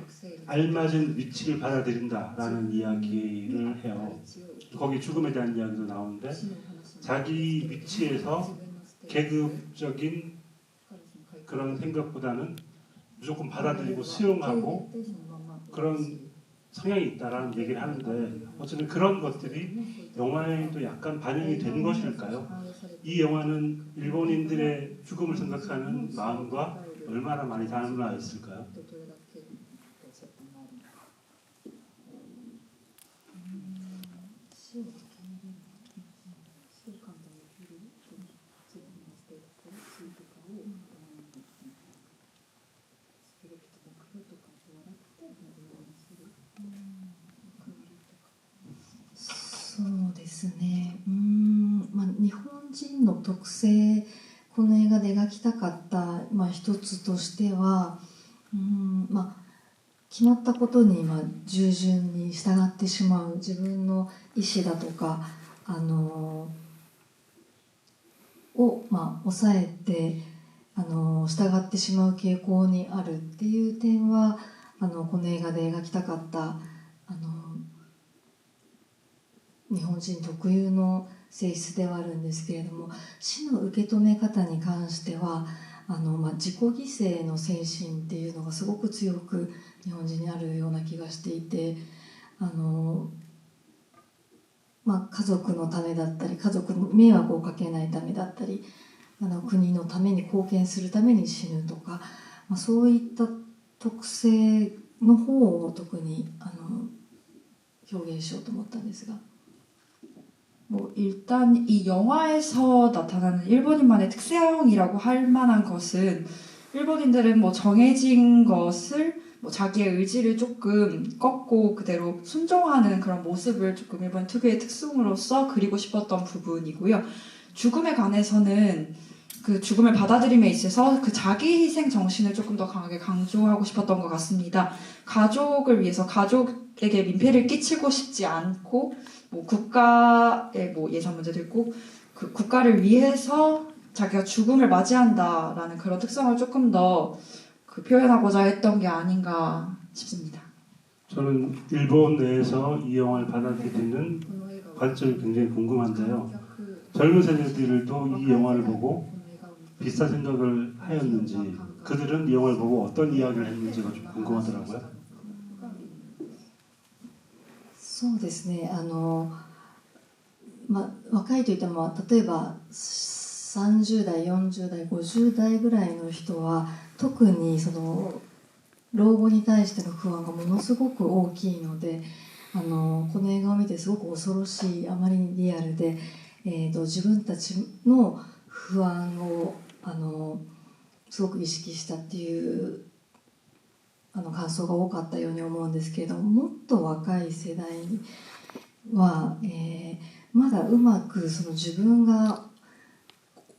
알맞은 위치를 받아들인다라는 이야기를 해요. 거기 죽음에 대한 이야기도 나오는데 자기 위치에서 계급적인 그런 생각보다는 무조건 받아들이고 수용하고 그런 성향이 있다라는 얘기를 하는데 어쨌든 그런 것들이 영화에도 약간 반영이 된 것일까요? 이 영화는 일본인들의 죽음을 생각하는 마음과 얼마나 많이 닮아 있을까요?日本人の特性、この映画で描きたかった、一つとしては、決まったことに従順に従ってしまう自分の意思だとかを抑えて従ってしまう傾向にあるっていう点はこの映画で描きたかった日本人特有の性質ではあるんですけれども、死の受け止め方に関しては自己犠牲の精神っていうのがすごく強く日本人にあるような気がしていて、家族のためだったり家族に迷惑をかけないためだったり国のために貢献するために死ぬとか、そういった特性の方を特に表現しようと思ったんですが。 일단 이 영화에서 나타나는 일본인만의 특성이라고 할 만한 것은 일본인들은 정해진 것을 자기의 의지를 조금 꺾고 그대로 순종하는 그런 모습을 조금 일본 특유의 특성으로서 그리고 싶었던 부분이고요. 죽음에 관해서는 그 죽음을 받아들임에 있어서 그 자기 희생 정신을 조금 더 강하게 강조하고 싶었던 것 같습니다. 가족을 위해서 가족에게 민폐를 끼치고 싶지 않고 국가의 예산 문제도 있고 그 국가를 위해서 자기가 죽음을 맞이한다라는 그런 특성을 조금 더 표현하고자 했던 게 아닌가 싶습니다. 저는 일본 내에서 이 영화를 받아들이는 관점이 굉장히 궁금한데요. 젊은 세대들도 이 영화를 보고 비슷한 생각을 하였는지 그들은 이 영화를 보고 어떤 이야기를 했는지가 좀 궁금하더라고요. そうですね若いといっても例えば30代40代50代ぐらいの人は特にその老後に対しての不安がものすごく大きいのでこの映画を見てすごく恐ろしいあまりにリアルで、自分たちの不安をすごく意識したっていう感想が多かったように思うんですけれども、もっと若い世代は、まだうまくその自分が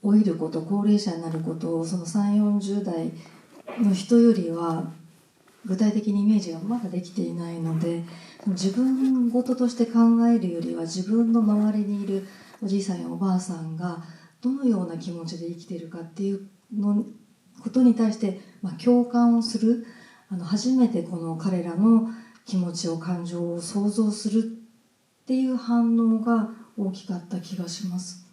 老いること、高齢者になることをその3、40代の人よりは具体的にイメージがまだできていないので、自分事として考えるよりは自分の周りにいるおじいさんやおばあさんがどのような気持ちで生きているかっていうのことに対して、共感をする、初めてこの彼らの気持ちを感情を想像するっていう反応が大きかった気がします。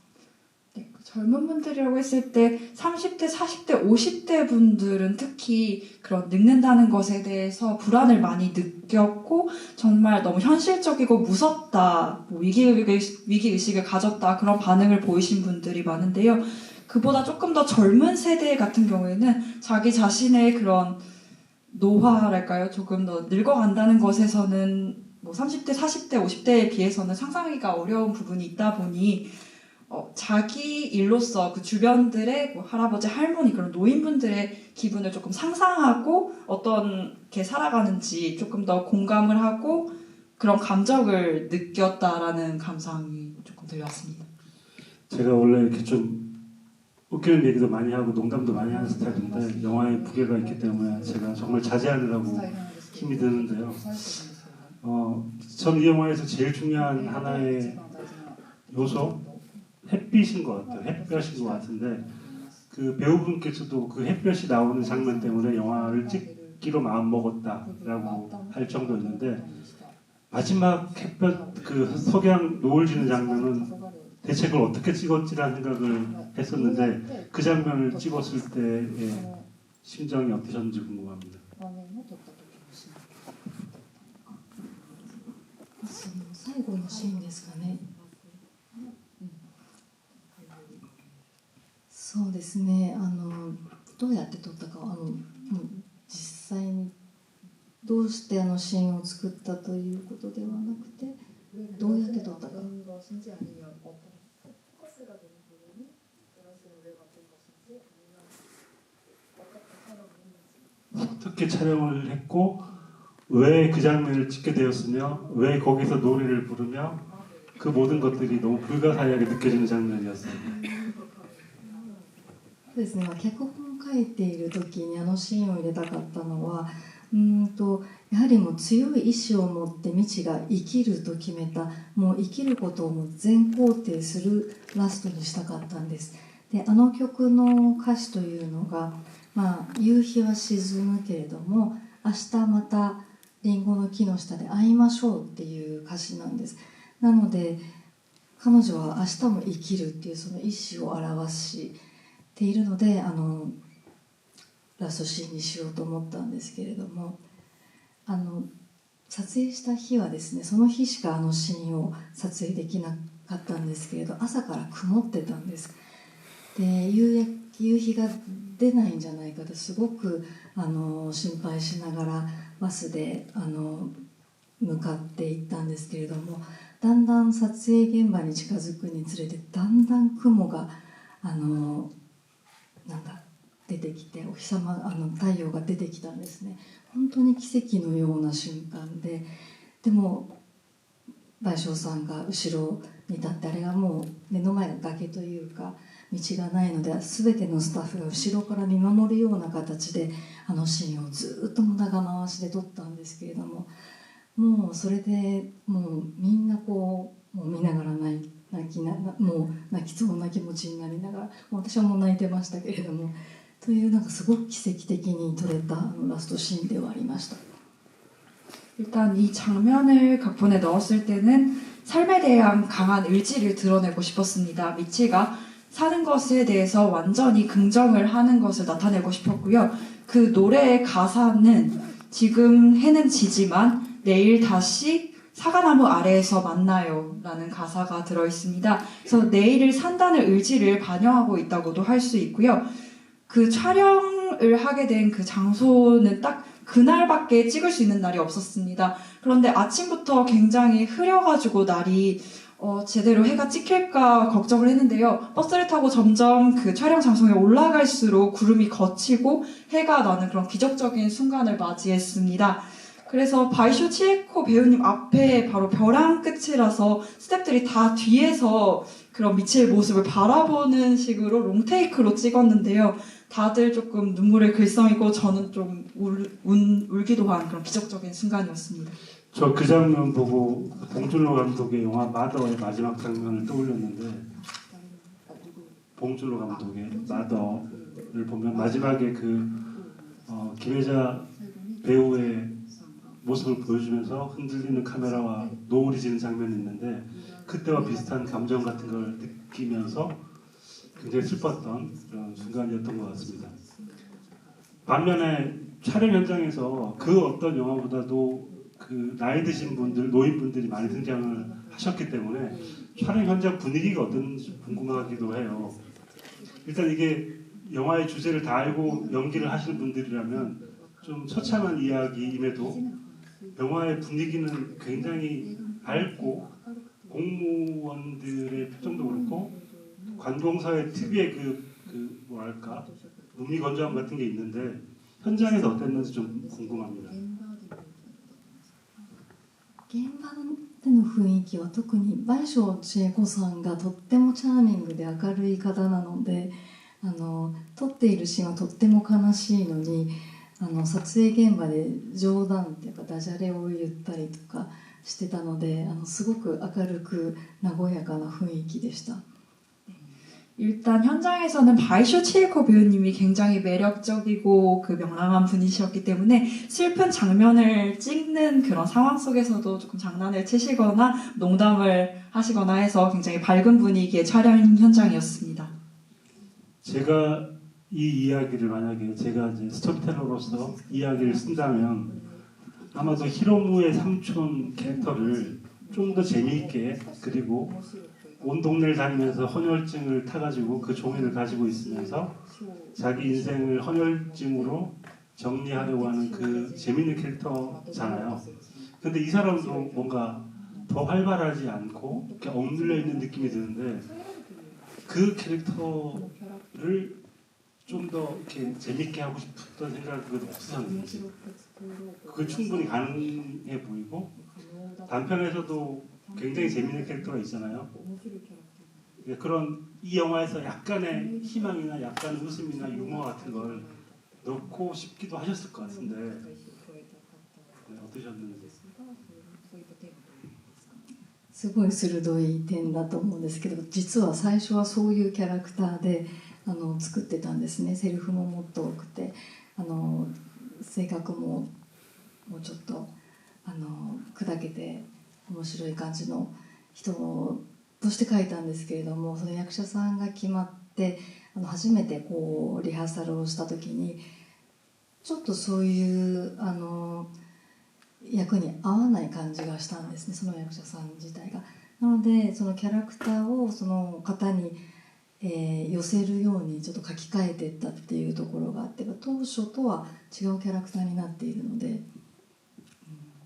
네, 젊은 분들이라고 했을 때 30대, 40대, 50대 분들은 특히 그런 늙는다는 것에 대해서 불안을 많이 느꼈고 정말 너무 현실적이고 무섭다, 뭐 위기의식을 가졌다 그런 반응을 보이신 분들이 많은데요. 그보다 조금 더 젊은 세대 같은 경우에는 자기 자신의 그런 노화랄까요? 조금 더 늙어간다는 것에서는 뭐 30대, 40대, 50대에 비해서는 상상하기가 어려운 부분이 있다 보니 자기 일로서 그 주변들의 뭐 할아버지, 할머니 그런 노인분들의 기분을 조금 상상하고 어떻게 살아가는지 조금 더 공감을 하고 그런 감정을 느꼈다라는 감상이 조금 들렸습니다. 제가 원래 이렇게 좀 웃기는 얘기도 많이 하고 농담도 많이 하는 스타일인데 영화에 무게가 있기 때문에 제가 정말 자제하느라고 힘이 드는데요. 전 이 영화에서 제일 중요한 하나의 요소 햇빛인 것 같아요. 햇볕인 것 같은데 그 배우분께서도 그 햇볕이 나오는 장면 때문에 영화를 찍기로 마음먹었다라고 할 정도였는데 마지막 햇볕 그 석양 노을 지는 장면은 대체 그걸 어떻게 찍었지라는 생각을 했었는데 그 장면을 찍었을 때의 심정이 어떠셨는지 궁금합니다. その最後のシーンですかね。そうですね、どうやって撮ったかは実際にどうしてシーンを作ったということではなくて、どうやって撮ったか。 어떻게 촬영을 했고 왜 그 장면을 찍게 되었으며 왜 거기서 노래를 부르며 그 모든 것들이 너무 불가사의하게 느껴지는 장면이었어요. そうですね、脚本を書いている時にシーンを入れたかったのはやはりもう強い意志を持って未知が生きると決めた、もう生きることをもう全肯定するラストにしたかったんです。で曲の歌詞というのが、夕日は沈むけれども明日またリンゴの木の下で会いましょうっていう歌詞なんです。なので彼女は明日も生きるっていうその意志を表しているのでラストシーンにしようと思ったんですけれども、撮影した日はですね、その日しかシーンを撮影できなかったんですけれど、朝から曇ってたんです。で夕日が出ないんじゃないかとすごく心配しながらバスで向かっていったんですけれども、だんだん撮影現場に近づくにつれてだんだん雲が出てきて、お日様太陽が出てきたんですね。本当に奇跡のような瞬間で、でも倍賞さんが後ろに立って、あれがもう目の前が崖というか道がないので、全てのスタッフが後ろから見守るような形でシーンをずっと長回しで撮ったんですけれども、もうそれでもうみんなもう見ながらもう泣きそうな気持ちになりながら、私はもう泣いてましたけれども、というすごく奇跡的に撮れたラストシーンではありました。 일단 이 장면을 각본에 넣었을 때는 삶에 대한 강한 의지를 드러내고 싶었습니다. 미치가 사는 것에 대해서 완전히 긍정을 하는 것을 나타내고 싶었고요. 그 노래의 가사는 지금 해는 지지만 내일 다시 사과나무 아래에서 만나요 라는 가사가 들어있습니다. 그래서 내일을 산다는 의지를 반영하고 있다고도 할 수 있고요. 그 촬영을 하게 된 그 장소는 딱 그날밖에 찍을 수 있는 날이 없었습니다. 그런데 아침부터 굉장히 흐려가지고 날이 제대로 해가 찍힐까 걱정을 했는데요. 버스를 타고 점점 그 촬영 장소에 올라갈수록 구름이 걷히고 해가 나는 그런 기적적인 순간을 맞이했습니다. 그래서 바이쇼 치에코 배우님 앞에 바로 벼랑 끝이라서 스태프들이 다 뒤에서 그런 미치의 모습을 바라보는 식으로 롱테이크로 찍었는데요. 다들 조금 눈물을 글썽이고 저는 좀 울기도 한 그런 기적적인 순간이었습니다. 저 그 장면 보고 봉준호 감독의 영화 마더의 마지막 장면을 떠올렸는데, 봉준호 감독의 마더를 보면 마지막에 김혜자 배우의 모습을 보여주면서 흔들리는 카메라와 노을이 지는 장면이 있는데, 그때와 비슷한 감정 같은 걸 느끼면서 굉장히 슬펐던 그런 순간이었던 것 같습니다. 반면에 촬영 현장에서 그 어떤 영화보다도 그 나이 드신 분들, 노인분들이 많이 등장을 하셨기 때문에 촬영 현장 분위기가 어떤지 궁금하기도 해요. 일단 이게 영화의 주제를 다 알고 연기를 하시는 분들이라면 좀 처참한 이야기임에도 영화의 분위기는 굉장히 밝고, 공무원들의 표정도 그렇고 관공서의 특유의 뭐랄까 무미건조함 같은 게 있는데, 현장에서 어땠는지 좀 궁금합니다. 現場での雰囲気は特に倍賞千恵子さんがとってもチャーミングで明るい方なので、撮っているシーンはとっても悲しいのに、撮影現場で冗談っていうかダジャレを言ったりとかしてたので、すごく明るく和やかな雰囲気でした。 일단 현장에서는 바이쇼 치에코 배우님이 굉장히 매력적이고 그 명랑한 분이셨기 때문에 슬픈 장면을 찍는 그런 상황 속에서도 조금 장난을 치시거나 농담을 하시거나 해서 굉장히 밝은 분위기의 촬영 현장이었습니다. 제가 이 이야기를 만약에 제가 이제 스토리텔러로서 이야기를 쓴다면 아마도 히로무의 삼촌 캐릭터를 좀 더 재미있게, 그리고 온 동네를 다니면서 헌혈증을 타가지고 그 종이를 가지고 있으면서 자기 인생을 헌혈증으로 정리하려고 하는 그 재밌는 캐릭터잖아요. 근데 이 사람도 뭔가 더 활발하지 않고 이렇게 억눌려 있는 느낌이 드는데, 그 캐릭터를 좀 더 이렇게 재밌게 하고 싶었던 생각이 그것도 없었는지, 그게 충분히 가능해 보이고, 단편에서도 굉장히 재밌는 캐릭터가 있잖아요. 그런 이 영화에서 약간의 희망이나 약간의 웃음이나 유머 같은 걸 넣고 싶기도 하셨을 것 같은데, 네, 어떠셨는지. すごい鋭い点だと思うんですけど、実は最初はそういうキャラクターで作ってたんですね。セリフももっと多くて、性格ももうちょっと砕けて面白い感じの人として書いたんですけれども、その役者さんが決まって初めてこうリハーサルをした時にちょっとそういう役に合わない感じがしたんですね、その役者さん自体が。なのでそのキャラクターをその方に、寄せるようにちょっと書き換えていったっていうところがあって、当初とは違うキャラクターになっているので。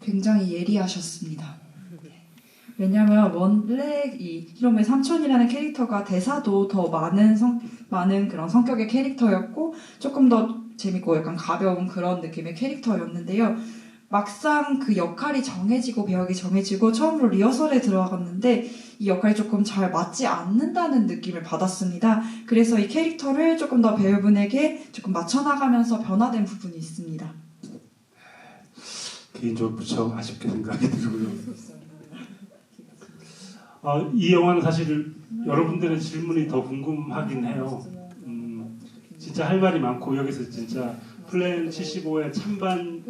굉장히 예리하셨습니다. 왜냐하면 원래 이 히로무의 삼촌이라는 캐릭터가 대사도 더 많은 그런 성격의 캐릭터였고 조금 더 재밌고 약간 가벼운 그런 느낌의 캐릭터였는데요. 막상 그 역할이 정해지고 배역이 정해지고 처음으로 리허설에 들어갔는데 이 역할이 조금 잘 맞지 않는다는 느낌을 받았습니다. 그래서 이 캐릭터를 조금 더 배우분에게 조금 맞춰나가면서 변화된 부분이 있습니다. 개인적으로 무척 아쉽게 생각이 들고요. 이 영화는 사실 여러분들의 질문이 더 궁금하긴 해요. 진짜 할 말이 많고 여기서 진짜 플랜 75의 찬반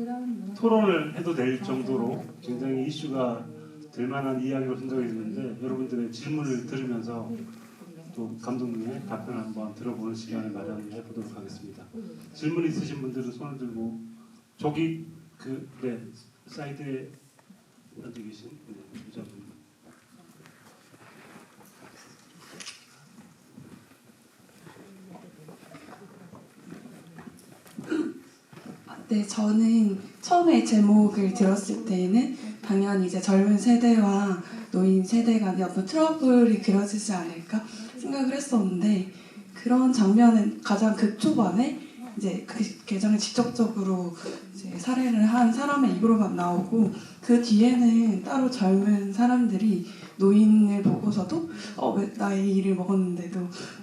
토론을 해도 될 정도로 굉장히 이슈가 될 만한 이야기로 생각이 드는데, 여러분들의 질문을 들으면서 또 감독님의 답변을 한번 들어보는 시간을 마련해 보도록 하겠습니다. 질문 있으신 분들은 손을 들고, 저기 네, 사이드에 앉아 계신 여자분. 네, 저는 처음에 제목을 들었을 때에는 당연히 이제 젊은 세대와 노인 세대 간의 어떤 트러블이 그려지지 않을까 생각을 했었는데, 그런 장면은 가장 극초반에 이제 그 계정을 직접적으로 이제 살해를 한 사람의 입으로만 나오고 그 뒤에는 따로 젊은 사람들이 노인을 보고서도 왜 나이를 먹었는데도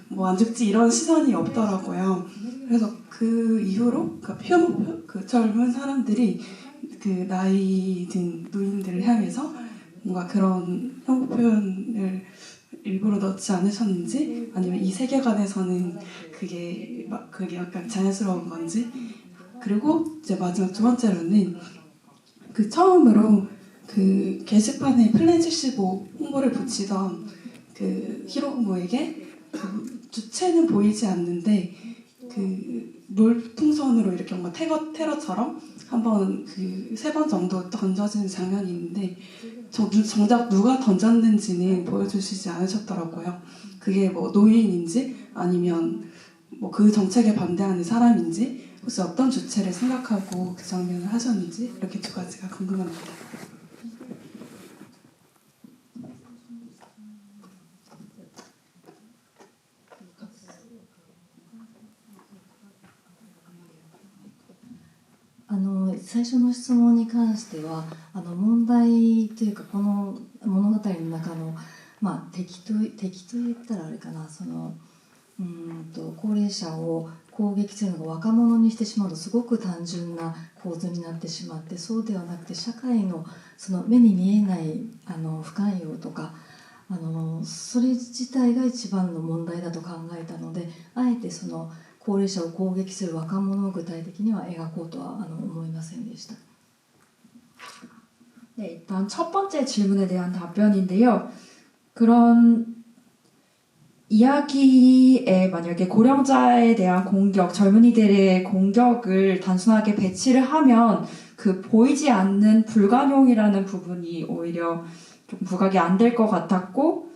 뭐 안 죽지 이런 시선이 없더라고요. 그래서 그 이후로 그 젊은 사람들이 그 나이 든 노인들을 향해서 뭔가 그런 혐오 표현을 일부러 넣지 않으셨는지 아니면 이 세계관에서는 그게 약간 자연스러운 건지 그리고 이제 마지막 두 번째로는 그 처음으로 그 게시판에 플랜 75 홍보를 붙이던 그 히로부에게 그 주체는 보이지 않는데 그 물풍선으로 이렇게 뭔가 테러처럼 한번 그 3번 정도 던져지는 장면이 있는데 정작 누가 던졌는지는 보여주시지 않으셨더라고요. 그게 뭐 노인인지 아니면 뭐 그 정책에 반대하는 사람인지 혹시 어떤 주체를 생각하고 그 장면을 하셨는지 이렇게 두 가지가 궁금합니다.最初の質問に関しては問題というかこの物語の中の、敵と言ったらあれかな高齢者を攻撃するのが若者にしてしまうとすごく単純な構図になってしまってそうではなくて社会のその目に見えない不寛容とかそれ自体が一番の問題だと考えたのであえてその高齢者を攻撃する若者を具体的には描こうとは思いませんでした。 네, 일단 첫 번째 질문에 대한 답변인데요. 그런 이야기에 만약에 고령자에 대한 공격, 젊은이들의 공격을 단순하게 배치를 하면 그 보이지 않는 불관용이라는 부분이 오히려 좀 부각이 안 될 것 같았고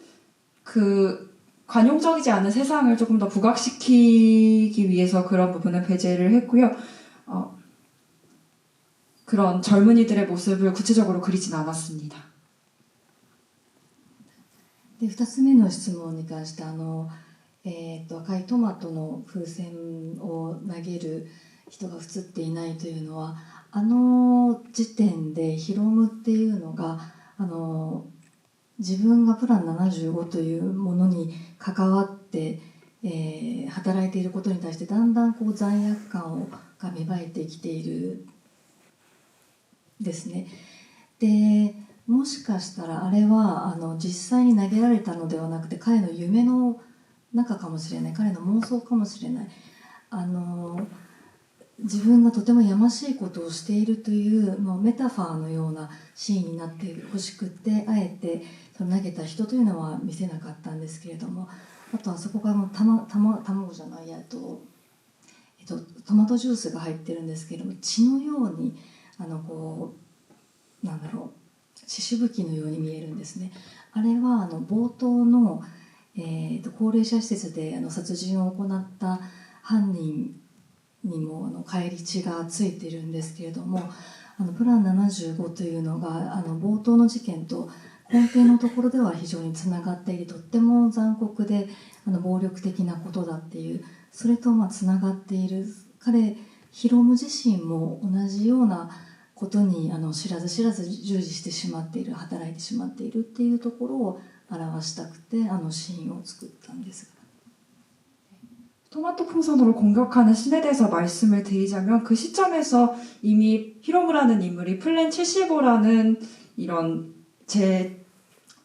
그 관용적이지 않은 세상을 조금 더 부각시키기 위해서 그런 부분을 배제를 했고요. 그런 젊은이들의 모습을 구체적으로 그리진 않았습니다. で2つ目の質問に関して赤いトマトの風船を投げる人が映っていないというのは時点でヒロムっていうのが自分がプラン75というものに関わって、働いていることに対してだんだん罪悪感が芽生えてきているですね。でもしかしたらあれは実際に投げられたのではなくて彼の夢の中かもしれない彼の妄想かもしれない自分がとてもやましいことをしているというメタファーのようなシーンになってほしくってあえてその投げた人というのは見せなかったんですけれどもあとはそこから卵じゃないトマトジュースが入ってるんですけれども血のようになんだろう血しぶきのように見えるんですね。あれは冒頭の、高齢者施設で殺人を行った犯人にも返り血がついているんですけれどもプラン75というのが冒頭の事件と根底のところでは非常につながっているとっても残酷で暴力的なことだっていうそれとつながっているヒロム自身も同じようなことに知らず知らず従事してしまっている働いてしまっているっていうところを表したくてシーンを作ったんです。 토마토 풍선으로 공격하는 씬에 대해서 말씀을 드리자면 그 시점에서 이미 히로무라는 인물이 플랜 75라는 이런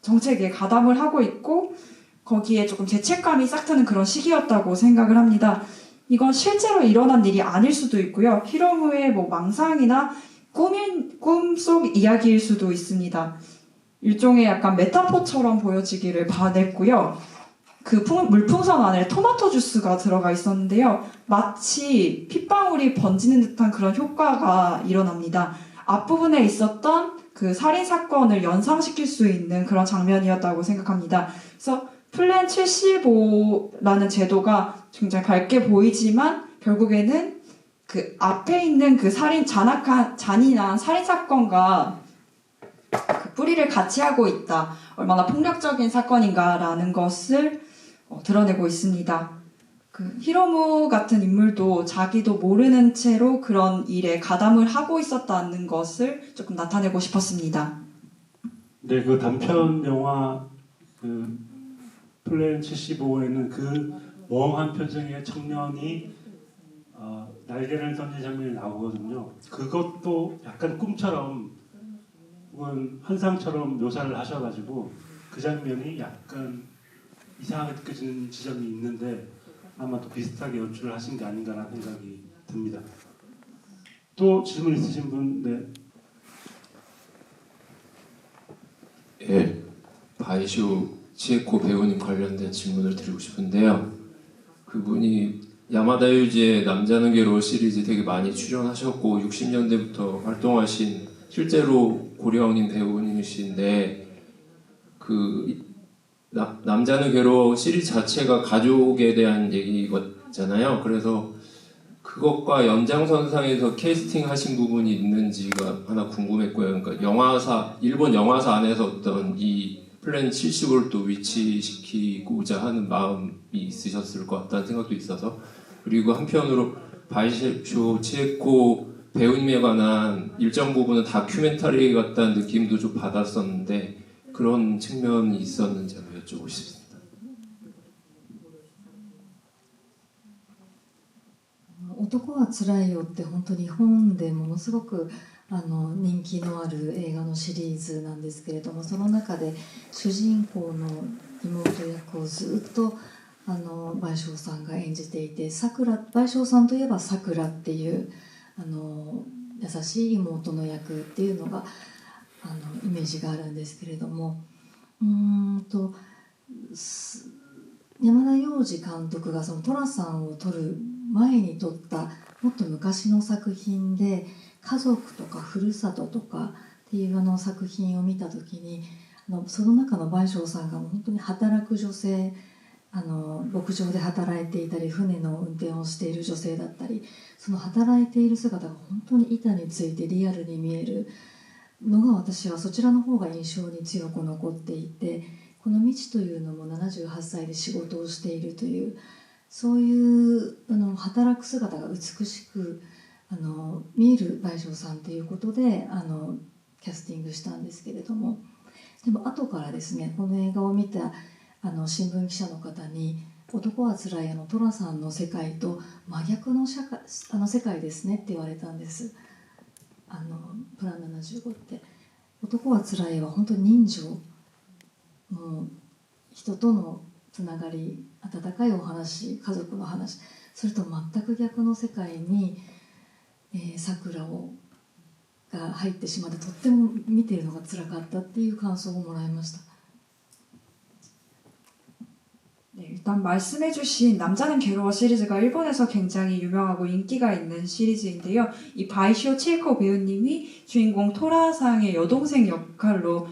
정책에 가담을 하고 있고 거기에 조금 죄책감이 싹 트는 그런 시기였다고 생각을 합니다. 이건 실제로 일어난 일이 아닐 수도 있고요. 히로무의 망상이나 꿈속 이야기일 수도 있습니다. 일종의 약간 메타포처럼 보여지기를 바랬고요. 그 물풍선 안에 토마토 주스가 들어가 있었는데요. 마치 핏방울이 번지는 듯한 그런 효과가 일어납니다. 앞부분에 있었던 그 살인사건을 연상시킬 수 있는 그런 장면이었다고 생각합니다. 그래서 플랜 75라는 제도가 굉장히 밝게 보이지만 결국에는 그 앞에 있는 그 잔인한 살인사건과 그 뿌리를 같이 하고 있다. 얼마나 폭력적인 사건인가라는 것을 드러내고 있습니다. 그 히로무 같은 인물도 자기도 모르는 채로 그런 일에 가담을 하고 있었다는 것을 조금 나타내고 싶었습니다. 네, 그 단편 영화 그 플랜 75에는 그 멍한 표정의 청년이 날개를 던진 장면이 나오거든요. 그것도 약간 꿈처럼 혹은 환상처럼 묘사를 하셔가지고 그 장면이 약간 이상하게 느껴지는 지점이 있는데 아마 또 비슷하게 연출을 하신 게 아닌가라는 생각이 듭니다. 또 질문 있으신 분? 네. 예, 바이쇼 치에코 배우님 관련된 질문을 드리고 싶은데요. 그분이 야마다 유지의 남자는 괴로워 시리즈 되게 많이 출연하셨고 60년대부터 활동하신 실제로 고령인 배우님이신데 그 남자는 괴로워 시리즈 자체가 가족에 대한 얘기잖아요. 그래서 그것과 연장선상에서 캐스팅 하신 부분이 있는지가 하나 궁금했고요. 그러니까 일본 영화사 안에서 어떤 이 플랜 70을 또 위치시키고자 하는 마음이 있으셨을 것 같다는 생각도 있어서, 그리고 한편으로 바이쇼 치에코 배우님에 관한 일정 부분은 다큐멘터리 같다는 느낌도 좀 받았었는데 그런 측면이 있었는지 한번 여쭤보고 싶습니다. 男はつらいよって本当に日本でものすごく人気のある映画のシリーズなんですけれども、その中で主人公の妹役をずっと倍賞さんが演じていて、倍賞さんといえばさくらっていう優しい妹の役っていうのがイメージがあるんですけれども、山田洋次監督がその寅さんを撮る前に撮ったもっと昔の作品で家族とかふるさととかっていう作品を見た時にその中の倍賞さんが本当に働く女性、牧場で働いていたり船の運転をしている女性だったり、その働いている姿が本当に板についてリアルに見えるのが、私はそちらの方が印象に強く残っていて、この未知というのも78歳で仕事をしているという、そういう働く姿が美しく見える倍賞さんということでキャスティングしたんですけれども、でも後からですね、この映画を見た新聞記者の方に男はつらい寅さんの世界と真逆の世界ですねって言われたんです。プラン75って男はつらいは本当に人情、もう人とのつながり、温かいお話、家族の話、それと全く逆の世界に桜が入ってしまって、とっても見ているのが辛かったっていう感想をもらいました。 네, 일단 말씀해주신 남자는 괴로워 시리즈가 일본에서 굉장히 유명하고 인기가 있는 시리즈인데요. 이 바이쇼 치에코 배우님이 주인공 토라상의 여동생 역할로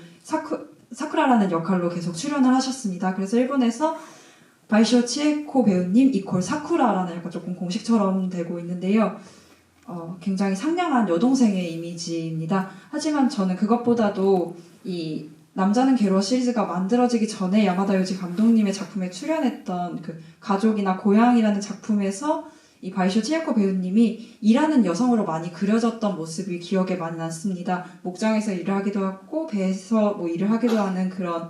사쿠라라는 역할로 계속 출연을 하셨습니다. 그래서 일본에서 바이쇼 치에코 배우님 이퀄 사쿠라라는 약간 조금 공식처럼 되고 있는데요. 굉장히 상냥한 여동생의 이미지입니다. 하지만 저는 그것보다도 이 남자는 괴로워 시리즈가 만들어지기 전에 야마다 요지 감독님의 작품에 출연했던 그 가족이나 고향이라는 작품에서 이 바이쇼 치에코 배우님이 일하는 여성으로 많이 그려졌던 모습이 기억에 많이 남습니다. 목장에서 일을 하기도 하고 배에서 뭐 일을 하기도 하는 그런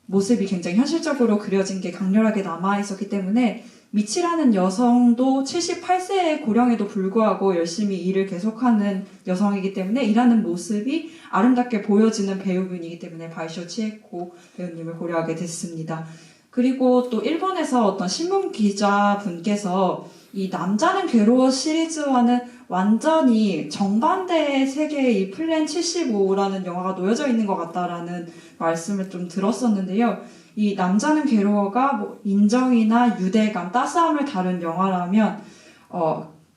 모습이 굉장히 현실적으로 그려진 게 강렬하게 남아있었기 때문에 미치라는 여성도 78세의 고령에도 불구하고 열심히 일을 계속하는 여성이기 때문에 일하는 모습이 아름답게 보여지는 배우분이기 때문에 바이쇼 치에코 배우님을 고려하게 됐습니다. 그리고 또 일본에서 어떤 신문 기자분께서 이 남자는 괴로워 시리즈와는 완전히 정반대의 세계의 이 플랜 75라는 영화가 놓여져 있는 것 같다라는 말씀을 좀 들었었는데요. 이 남자는 괴로워가 뭐 인정이나 유대감, 따스함을 다룬 영화라면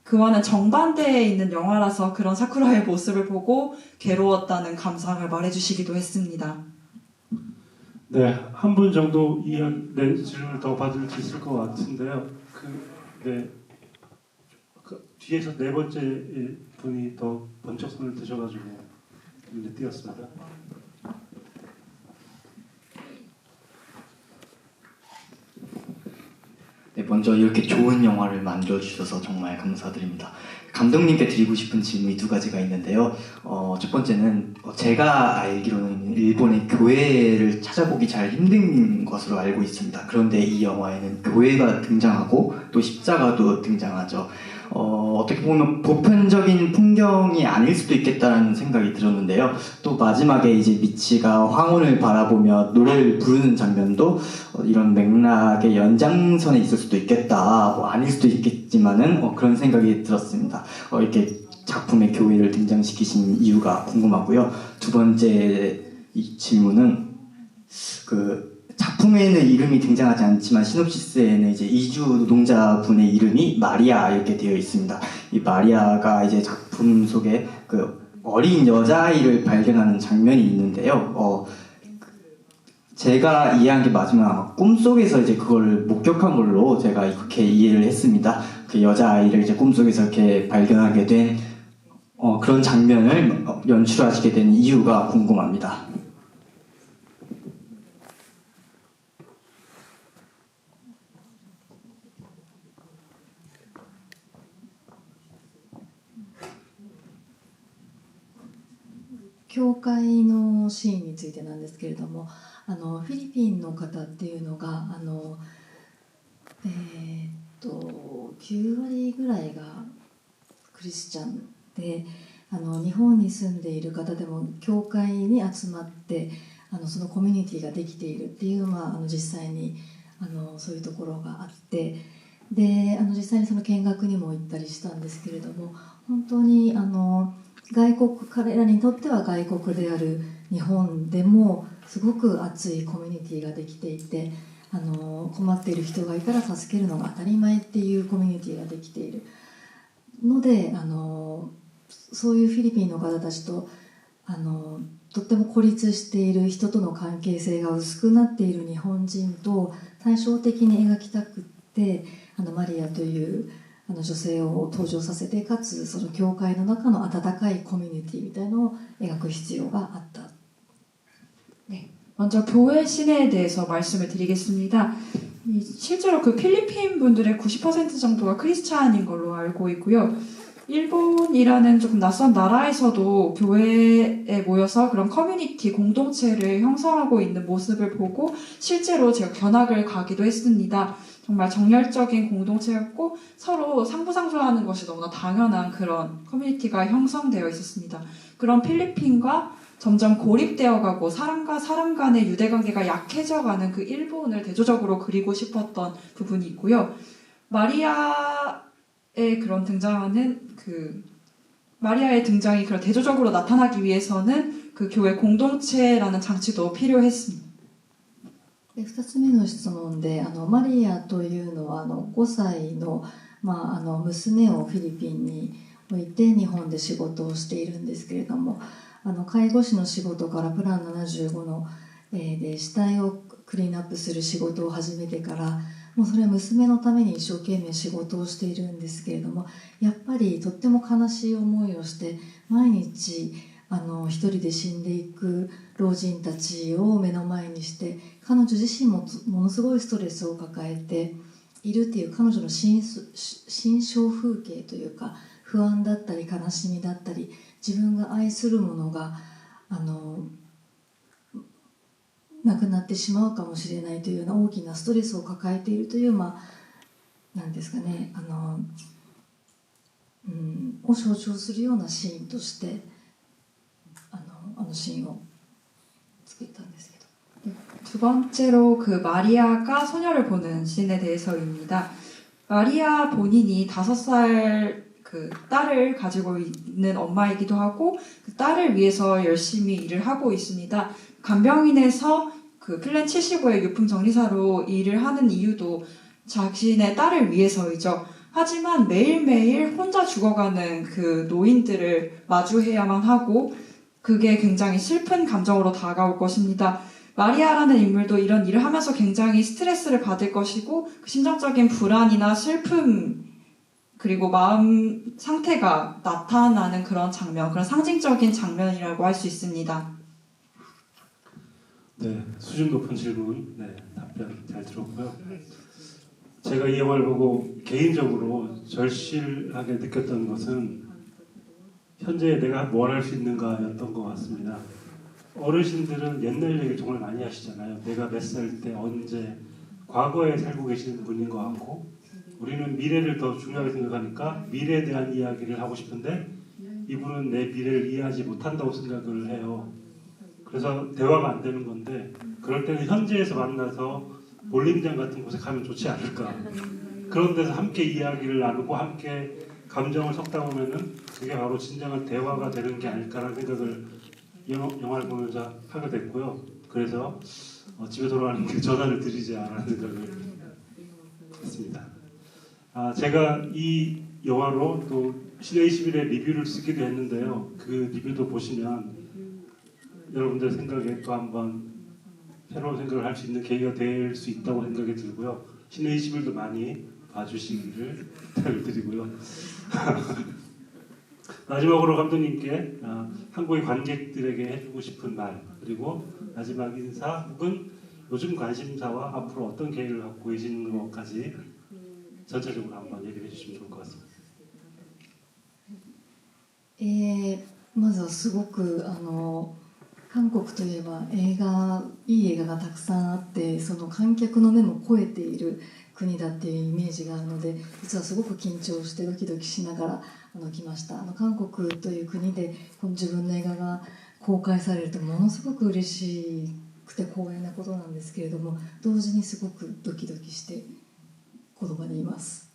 그와는 정반대에 있는 영화라서 그런 사쿠라의 모습을 보고 괴로웠다는 감상을 말해주시기도 했습니다. 네, 한 분 정도 질문을 더 받을 수 있을 것 같은데요. 뒤에서 네 번째 분이 더 번쩍 손을 드셔가지고 이제 띄었습니다. 네, 먼저 이렇게 좋은 영화를 만들어주셔서 정말 감사드립니다. 감독님께 드리고 싶은 질문이 두 가지가 있는데요. 첫 번째는 제가 알기로는 일본의 교회를 찾아보기 잘 힘든 것으로 알고 있습니다. 그런데 이 영화에는 교회가 등장하고 또 십자가도 등장하죠. 어떻게 보면 보편적인 풍경이 아닐 수도 있겠다는 생각이 들었는데요. 또 마지막에 이제 미치가 황혼을 바라보며 노래를 부르는 장면도 이런 맥락의 연장선에 있을 수도 있겠다. 뭐 아닐 수도 있겠지만은 그런 생각이 들었습니다. 이렇게 작품에 교회를 등장시키신 이유가 궁금하고요. 두 번째 이 질문은 작품에는 이름이 등장하지 않지만 시놉시스에는 이제 이주 노동자분의 이름이 마리아 이렇게 되어 있습니다. 이 마리아가 이제 작품 속에 어린 여자아이를 발견하는 장면이 있는데요. 제가 이해한 게 맞으면 아마 꿈속에서 이제 그걸 목격한 걸로 제가 그렇게 이해를 했습니다. 그 여자아이를 이제 꿈속에서 이렇게 발견하게 된 그런 장면을 연출하시게 된 이유가 궁금합니다.教会のシーンについてなんですけれども、フィリピンの方っていうのが9割ぐらいがクリスチャンで、日本に住んでいる方でも教会に集まってそのコミュニティができているっていう、実際にそういうところがあって、で実際にその見学にも行ったりしたんですけれども、本当に彼らにとっては外国である日本でもすごく熱いコミュニティができていて、困っている人がいたら助けるのが当たり前っていうコミュニティができているので、そういうフィリピンの方たちととっても孤立している人との関係性が薄くなっている日本人と対照的に描きたくって、マリアという女性を登場させて、かつその教会の中の温かいコミュニティみたいのを描く必要があった。 네, 먼저 교회 씬에 대해서 말씀을 드리겠습니다. 실제로 그 필리핀 분들의 90% 정도가 크리스찬인 걸로 알고 있고요. 일본이라는 조금 낯선 나라에서도 교회에 모여서 그런 커뮤니티 공동체를 형성하고 있는 모습을 보고 실제로 제가 견학을 가기도 했습니다. 정말 정열적인 공동체였고 서로 상부상조하는 것이 너무나 당연한 그런 커뮤니티가 형성되어 있었습니다. 그런 필리핀과 점점 고립되어가고 사람과 사람 간의 유대관계가 약해져가는 그 일본을 대조적으로 그리고 싶었던 부분이 있고요. 마리아의 그런 등장하는 마리아의 등장이 그런 대조적으로 나타나기 위해서는 그 교회 공동체라는 장치도 필요했습니다. 2つ目の質問で、マリアというのは5歳の、娘をフィリピンに置いて日本で仕事をしているんですけれども、介護士の仕事からプラン75の、で死体をクリーンアップする仕事を始めてから、もうそれは娘のために一生懸命仕事をしているんですけれども、やっぱりとっても悲しい思いをして毎日一人で死んでいく老人たちを目の前にして、彼女自身もものすごいストレスを抱えているっていう彼女の心象風景というか、不安だったり悲しみだったり、自分が愛するものがなくなってしまうかもしれないというような大きなストレスを抱えているという、なんですかね、を象徴するようなシーンとしてシーンを作ったんですけど。 두 번째로 그 마리아가 소녀를 보는 씬에 대해서입니다. 마리아 본인이 5살 그 딸을 가지고 있는 엄마이기도 하고 그 딸을 위해서 열심히 일을 하고 있습니다. 간병인에서 그 플랜 75의 유품 정리사로 일을 하는 이유도 자신의 딸을 위해서이죠. 하지만 매일매일 혼자 죽어가는 그 노인들을 마주해야만 하고 그게 굉장히 슬픈 감정으로 다가올 것입니다. 마리아라는 인물도 이런 일을 하면서 굉장히 스트레스를 받을 것이고 그 심정적인 불안이나 슬픔 그리고 마음 상태가 나타나는 그런 장면, 그런 상징적인 장면이라고 할 수 있습니다. 네, 수준 높은 질문, 답변 잘 들었고요. 제가 이 영화를 보고 개인적으로 절실하게 느꼈던 것은 현재 내가 뭘 할 수 있는가였던 것 같습니다. 어르신들은 옛날 얘기를 정말 많이 하시잖아요. 내가 몇 살 때 언제 과거에 살고 계시는 분인 것 같고 우리는 미래를 더 중요하게 생각하니까 미래에 대한 이야기를 하고 싶은데 이분은 내 미래를 이해하지 못한다고 생각을 해요. 그래서 대화가 안 되는 건데 그럴 때는 현재에서 만나서 볼링장 같은 곳에 가면 좋지 않을까. 그런 데서 함께 이야기를 나누고 함께 감정을 섞다 보면은 그게 바로 진정한 대화가 되는 게 아닐까라는 생각을 영화를 보면서 하게 됐고요. 그래서 집에 돌아가는 길 전화를 드리자라는 생각을 했습니다. 제가 이 영화로 또 신의 21의 리뷰를 쓰기도 했는데요. 그 리뷰도 보시면 여러분들 생각에 또 한번 새로운 생각을 할 수 있는 계기가 될 수 있다고 생각이 들고요. 신의 21도 많이 봐주시기를 부탁을 드리고요. 마지막으로 감독님께 한국의 관객들에게 해주고 싶은 말 그리고 마지막 인사 혹은 요즘 관심사와 앞으로 어떤 계획을 갖고 계시는 것까지 전체적으로 한번 얘기해 주시면 좋을 것 같습니다. まずはすごく韓国といえばいい映画がたくさんあってその観客の目も超えている国だっていうイメージがあるので実はすごく緊張してドキドキしながら来ました。韓国という国でこの自分の映画が公開されるとものすごく嬉しくて光栄なことなんですけれども同時にすごくドキドキしてこの場にいます。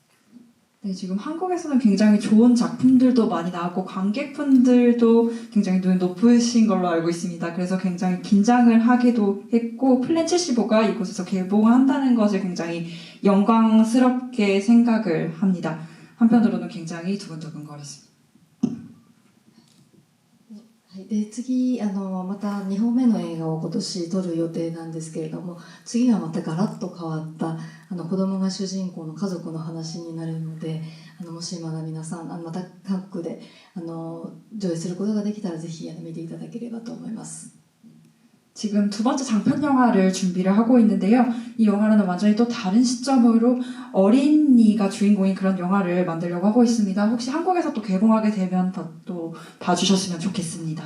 네, 지금 한국에서는 굉장히 좋은 작품들도 많이 나왔고 관객분들도 굉장히 눈이 높으신 걸로 알고 있습니다. 그래서 굉장히 긴장을 하기도 했고 플랜 75가 이곳에서 개봉한다는 것을 굉장히 영광스럽게 생각을 합니다. 한편으로는 굉장히 두근두근 거렸습니다. で次また2本目の映画を今年撮る予定なんですけれども次はまたガラッと変わった子供が主人公の家族の話になるのでもしまだ皆さんまた韓国で上映することができたらぜひ見ていただければと思います。 지금 두 번째 장편 영화를 준비를 하고 있는데요. 이 영화는 완전히 또 다른 시점으로 어린이가 주인공인 그런 영화를 만들려고 하고 있습니다. 혹시 한국에서 또 개봉하게 되면 또 봐주셨으면 좋겠습니다.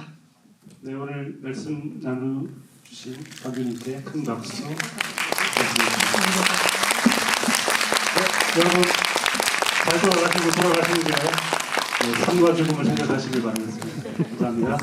네, 오늘 말씀 나누신 감독님께 큰 박수 드리겠습니다. 네, 여러분 잘 돌아가시고 돌아가시는 길에 삶과 죽음을 생각하시길 바라겠습니다. 감사합니다.